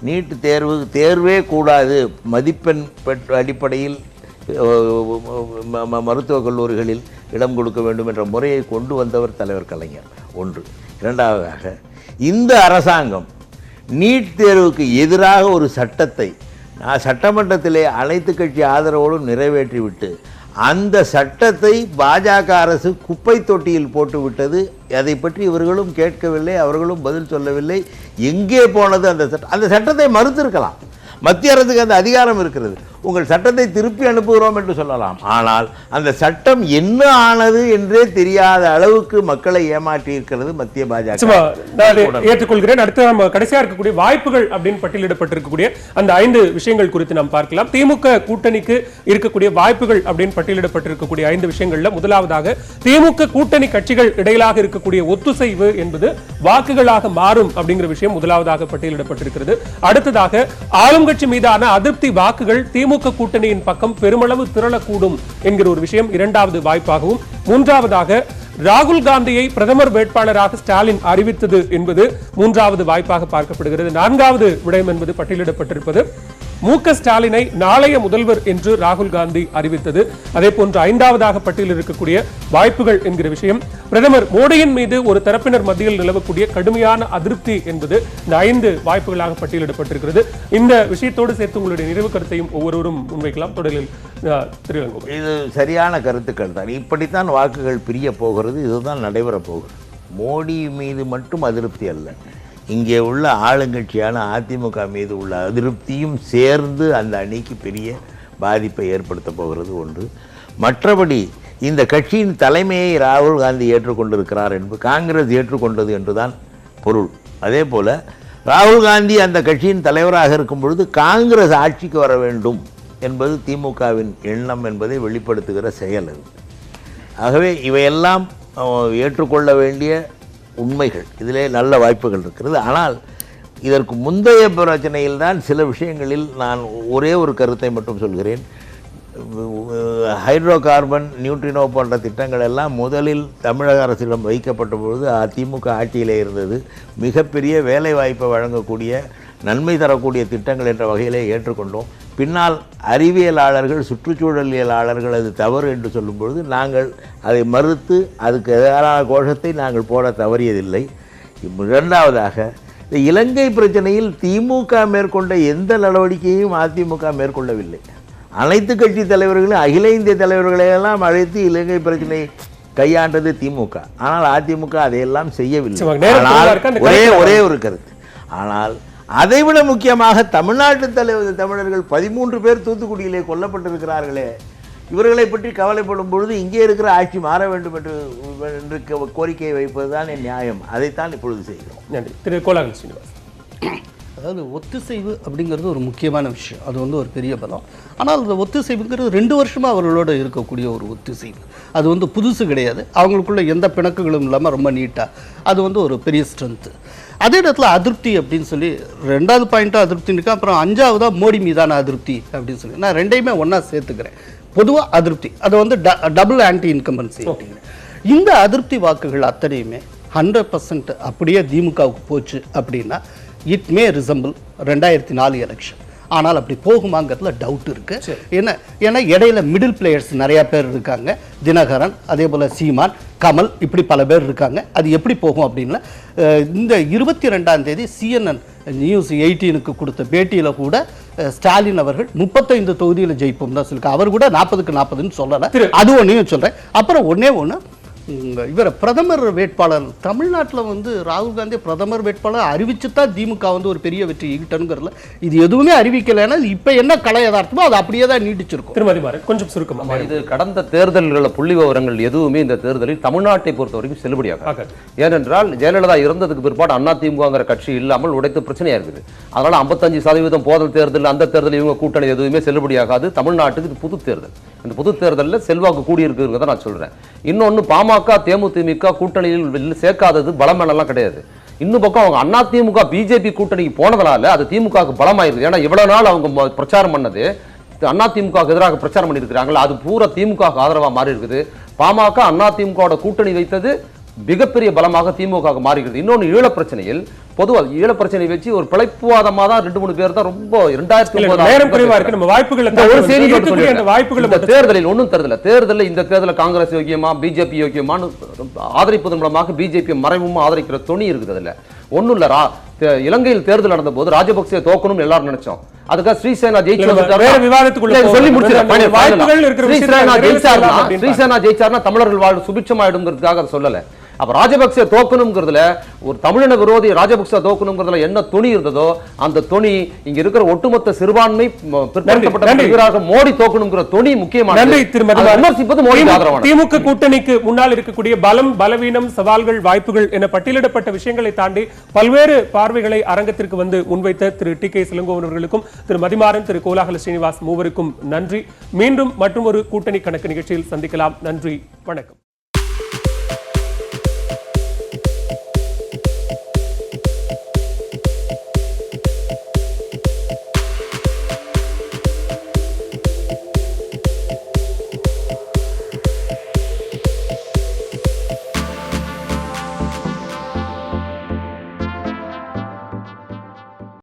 [SPEAKER 4] நீட் தேர்வே கூடாது, மதிப்பெண் பெற்ற அடிப்படையில் மருத்துவக் கல்லூரிகளில் இடம் கொடுக்க வேண்டும் என்ற முறையை கொண்டு வந்தவர் தலைவர் கலைஞர் ஒன்று. இரண்டாவதாக, இந்த அரசாங்கம் நீட் தேர்வுக்கு எதிராக ஒரு சட்டத்தை சட்டமன்றத்திலே அனைத்து கட்சி ஆதரவோடு நிறைவேற்றிவிட்டு அந்த சட்டத்தை பாஜக அரசு குப்பை தொட்டியில் போட்டுவிட்டது. அதை பற்றி இவர்களும் கேட்கவில்லை, அவர்களும் பதில் சொல்லவில்லை. எங்கே போனது அந்த சட்டம்? அந்த சட்டத்தை மறுத்திருக்கலாம். மத்திய அரசுக்கு அந்த அதிகாரம் இருக்கிறது. உங்கள் சட்டத்தை திருப்பி அனுப்புகிறோம் என்று சொல்லலாம். ஆனால் அந்த சட்டம் என்ன ஆனது என்றே தெரியாத அளவுக்கு மக்களை ஏமாற்றி இருக்கிறது மத்திய பாஜக.
[SPEAKER 1] ஏற்றுக்கொள்கிறேன். அடுத்து நம்ம கடைசியா இருக்கக்கூடிய வாய்ப்புகள் அப்படின்னு பட்டியலிடப்பட்டிருக்கக்கூடிய அந்த 5 விஷயங்கள் குறித்து நாம் பார்க்கலாம். திமுக கூட்டணிக்கு இருக்கக்கூடிய வாய்ப்புகள் அப்படின்னு பட்டியலிடப்பட்டிருக்கக்கூடிய 5 விஷயங்கள்ல முதலாவதாக திமுக கூட்டணி கட்சிகள் இடையிலாக இருக்கக்கூடிய ஒத்துசைவு என்பது வாக்குகளாக மாறும் அப்படிங்கிற விஷயம் முதலாவதாக பட்டியலிடப்பட்டிருக்கிறது. அடுத்ததாக ஆளுங்கட்சி மீதான அதிருப்தி வாக்குகள் திமுக கூட்டணியின் பக்கம் பெருமளவு திரளக்கூடும் என்கிற ஒரு விஷயம் இரண்டாவது வாய்ப்பாகவும், மூன்றாவதாக ராகுல் காந்தியை பிரதமர் வேட்பாளராக ஸ்டாலின் அறிவித்தது என்பது மூன்றாவது வாய்ப்பாக பார்க்கப்படுகிறது. நான்காவது விடயம் என்பது பட்டியலிடப்பட்டிருப்பது மு.க. ஸ்டாலினை நாளைய முதல்வர் என்று ராகுல் காந்தி அறிவித்தது. அதே போன்று 5வதாக பட்டியலில் இருக்கக்கூடிய வாய்ப்புகள் என்கிற விஷயம் பிரதமர் மோடியின் மீது ஒரு தரப்பினர் மத்தியில் நிலவக்கூடிய கடுமையான அதிருப்தி என்பது இந்த 5 வாய்ப்புகளாக பட்டியலிடப்பட்டிருக்கிறது. இந்த விஷயத்தோடு சேர்த்து உங்களுடைய நிறைவு கருத்தையும் ஒவ்வொருவரும் முன்வைக்கலாம். தொடரில் திருவங்கோ,
[SPEAKER 4] இது சரியான கருத்துக்கள் தான். இப்படித்தான் வாக்குகள் பிரிய போகிறது, இதுதான் நடைபெற போகிறது. மோடி மீது மட்டும் அதிருப்தி அல்ல, இங்கே உள்ள ஆளுங்கட்சியான அதிமுக மீது உள்ள அதிருப்தியும் சேர்ந்து அந்த அணிக்கு பெரிய பாதிப்பை ஏற்படுத்த போகிறது ஒன்று. மற்றபடி இந்த கட்சியின் தலைமையை ராகுல் காந்தி ஏற்றுக்கொண்டிருக்கிறார் என்பது காங்கிரஸ் ஏற்றுக்கொண்டது என்றுதான் பொருள். அதே போல் ராகுல் காந்தி அந்த கட்சியின் தலைவராக இருக்கும் பொழுது காங்கிரஸ் ஆட்சிக்கு வர வேண்டும் என்பது திமுகவின் எண்ணம் என்பதை வெளிப்படுத்துகிற செயல் அது. ஆகவே இவையெல்லாம் ஏற்றுக்கொள்ள வேண்டிய உண்மைகள். இதிலே நல்ல வாய்ப்புகள் இருக்கிறது. ஆனால் இதற்கு முந்தைய பிரச்சனையில் தான் சில விஷயங்களில் நான் ஒரே ஒரு கருத்தை மட்டும் சொல்கிறேன். ஹைட்ரோ கார்பன், நியூட்ரினோ போன்ற திட்டங்கள் எல்லாம் முதலில் தமிழக அரசிடம் வைக்கப்பட்ட பொழுது திமுக ஆட்சியிலே இருந்தது. மிகப்பெரிய வேலை வாய்ப்பை வழங்கக்கூடிய நன்மை தரக்கூடிய திட்டங்கள் என்ற வகையிலே ஏற்றுக்கொண்டோம். பின்னால் அறிவியலாளர்கள் சுற்றுச்சூழலியலாளர்கள் அது தவறு என்று சொல்லும்பொழுது நாங்கள் அதை மறுத்து அதுக்கு எதிரான கோஷத்தை நாங்கள் போட தவறியதில்லை. இரண்டாவதாக இந்த இலங்கை பிரச்சனையில் திமுக மேற்கொண்ட எந்த நடவடிக்கையும் அதிமுக மேற்கொள்ளவில்லை. அனைத்து கட்சி தலைவர்களும் அகில இந்திய தலைவர்களையெல்லாம் அழைத்து இலங்கை பிரச்சனை கையாண்டது திமுக. ஆனால் அதிமுக அதையெல்லாம் செய்யவில்லை. ஒரே ஒரு கருத்து. ஆனால் அதைவிட முக்கியமாக தமிழர்கள் 13 பேர் தூத்துக்குடியிலே கொல்லப்பட்டிருக்கிறார்களே, இவர்களை பற்றி கவலைப்படும் பொழுது இங்கே இருக்கிற ஆட்சி மாற வேண்டும் என்று கோரிக்கையை வைப்பதுதான் என் நியாயம். அதைத்தான் இப்பொழுது செய்கிறோம்.
[SPEAKER 1] நன்றி. திரு கோலாகல் ஸ்ரீனிவாஸ்.
[SPEAKER 3] அதாவது ஒத்திசைவு அப்படிங்கிறது ஒரு முக்கியமான விஷயம். அது வந்து ஒரு பெரிய பலம். ஆனால் அந்த ஒத்திசைவுங்கிறது 2 வருஷமாக அவர்களோட இருக்கக்கூடிய ஒரு ஒத்திசைவு. அது வந்து புதுசு கிடையாது. அவங்களுக்குள்ள எந்த பிணக்குகளும் இல்லாமல் ரொம்ப நீட்டாக அது வந்து ஒரு பெரிய ஸ்ட்ரென்த்து. அதே இடத்துல அதிருப்தி அப்படின்னு சொல்லி 2வது பாயிண்ட்டாக அதிருப்தி இருக்கா. அப்புறம் 5வதாக மோடி மீதான அதிருப்தி அப்படின்னு சொல்லி நான் 2யுமே ஒன்றா சேர்த்துக்கிறேன். பொதுவாக அதிருப்தி அது வந்து டபுள் ஆன்டி இன்கம்பன்சி அப்படின்னு. இந்த அதிருப்தி வாக்குகள் அத்தனையுமே 100% அப்படியே திமுகவுக்கு போச்சு அப்படின்னா இட் மே ரிசம்பிள் 2004 எலெக்ஷன். ஆனால் அப்படி போகுமாங்கிறதுல டவுட் இருக்கு. ஏன்னா இடையில மிடில் பிளேயர்ஸ் நிறைய பேர் இருக்காங்க. தினகரன், அதே போல சீமான், கமல், இப்படி பல பேர் இருக்காங்க. அது எப்படி போகும் அப்படின்னா இந்த 22ஆம் தேதி CNN நியூஸ் 18க்கு கொடுத்த பேட்டியில் கூட ஸ்டாலின் அவர்கள் 35 தொகுதியில் ஜெயிப்போம் தான் சொல்லியிருக்காங்க. அவர் கூட 40க்கு 40ன்னு சொல்லலை. அது ஒன்றையும் சொல்கிறேன். அப்புறம் ஒன்று இவர் பிரதமர் வேட்பாளர் தமிழ்நாட்டில் வந்து ராகுல் காந்தி பிரதமர் வேட்பாளர் அறிவிச்சு தான் திமுக வந்து ஒரு பெரிய வெற்றி ஈட்டணுங்கிறதுல இது எதுவுமே அறிவிக்கலைன்னா இப்போ என்ன கலை யதார்த்தமோ அது அப்படியே தான் நீடிச்சிருக்கும்.
[SPEAKER 1] திருமதி மாறன் கொஞ்சம் சுருக்கமா.
[SPEAKER 2] இது கடந்த தேர்தல்கள புள்ளி விவரங்கள் எதுவுமே இந்த தேர்தலில் தமிழ்நாட்டை பொறுத்த வரைக்கும் செல்லுபடியாக. ஏனென்றால் ஜெயலலிதா இறந்ததுக்கு பிற்பாடு அதிமுகங்கிற கட்சி இல்லாமல் உடைத்த பிரச்சனையா இருக்குது. அதனால 55% போதல் தேர்தல் அந்த தேர்தல் இவங்க கூட்டணி எதுவுமே செல்லுபடியாகாது. தமிழ்நாட்டுக்கு இது புது தேர்தல். இந்த பொது தேர்தலில் செல்வாக்கு கூடியிருக்குங்கிறத நான் சொல்றேன். இன்னொன்று பாமக தேமுதிக கூட்டணியில் சேர்க்காதது பலமெல்லாம் கிடையாது. இன்னும் பக்கம் அவங்க அதிமுக பிஜேபி கூட்டணிக்கு போனதுனால அது திமுகவுக்கு பலமாயிருது. ஏன்னா இவ்வளவு நாள் அவங்க பிரச்சாரம் பண்ணது அதிமுகவுக்கு எதிராக பிரச்சாரம் பண்ணியிருக்கிறாங்களா, அது பூரா திமுக ஆதரவாக மாறி இருக்குது. பாமக அதிமுக கூட்டணி வைத்தது மிகப்பெரிய பலமாக திமுக மாறுகிறது. இன்னொன்று ஈழ பிரச்சனையில் பொதுவாக ஈழ பிரச்சனை வச்சு ஒரு பிழைப்புவாதமா தான் 2-3 பேர் தான் ரொம்ப 2009 தேர்தலில் ஒன்றும் தேர்தலில் இந்த தேர்தலில் காங்கிரஸ் யோக்கியமா பிஜேபி யோக்கியமானு ஆதரிப்பதன் மூலமாக பிஜேபி மறைமுகமா ஆதரிக்கிற துணி இருக்குது. அதுல ஒன்னும் இல்ல. இலங்கையில் தேர்தல் நடந்த போது ராஜபக்சே தோக்கணும் எல்லாரும் நினைச்சோம். அதுக்காக ஸ்ரீசேனா ஜெயிச்சார்னா தமிழர்கள் வாழ்வு சுபிட்சமாயிடுங்கிறதுக்காக அதை சொல்லல. அப்ப ராஜபக்சே தோக்கணுங்கிறதுல ஒரு தமிழின விரோதி ராஜபக்சே தோக்கணுங்கிறதுல என்ன துணி இருந்ததோ அந்த துணி இங்க இருக்கிற ஒட்டுமொத்த சிறுபான்மை பிற்படுத்தப்பட்ட மோடி தோக்கணுங்கிற துணி முக்கியமான.
[SPEAKER 1] திமுக கூட்டணிக்கு முன்னால் இருக்கக்கூடிய பலம், பலவீனம், சவால்கள், வாய்ப்புகள் என பட்டியலிடப்பட்ட விஷயங்களை தாண்டி பல்வேறு பார்வைகளை அரங்கத்திற்கு வந்து முன்வைத்த திரு டி.கே. இளங்கோவன் அவர்களுக்கும் திரு மதிமாறன், திரு கோலாகல ஸ்ரீனிவாஸ் மூவருக்கும் நன்றி. மீண்டும் மற்றும் ஒரு கூட்டணி கணக்கு நிகழ்ச்சியில் சந்திக்கலாம். நன்றி, வணக்கம்.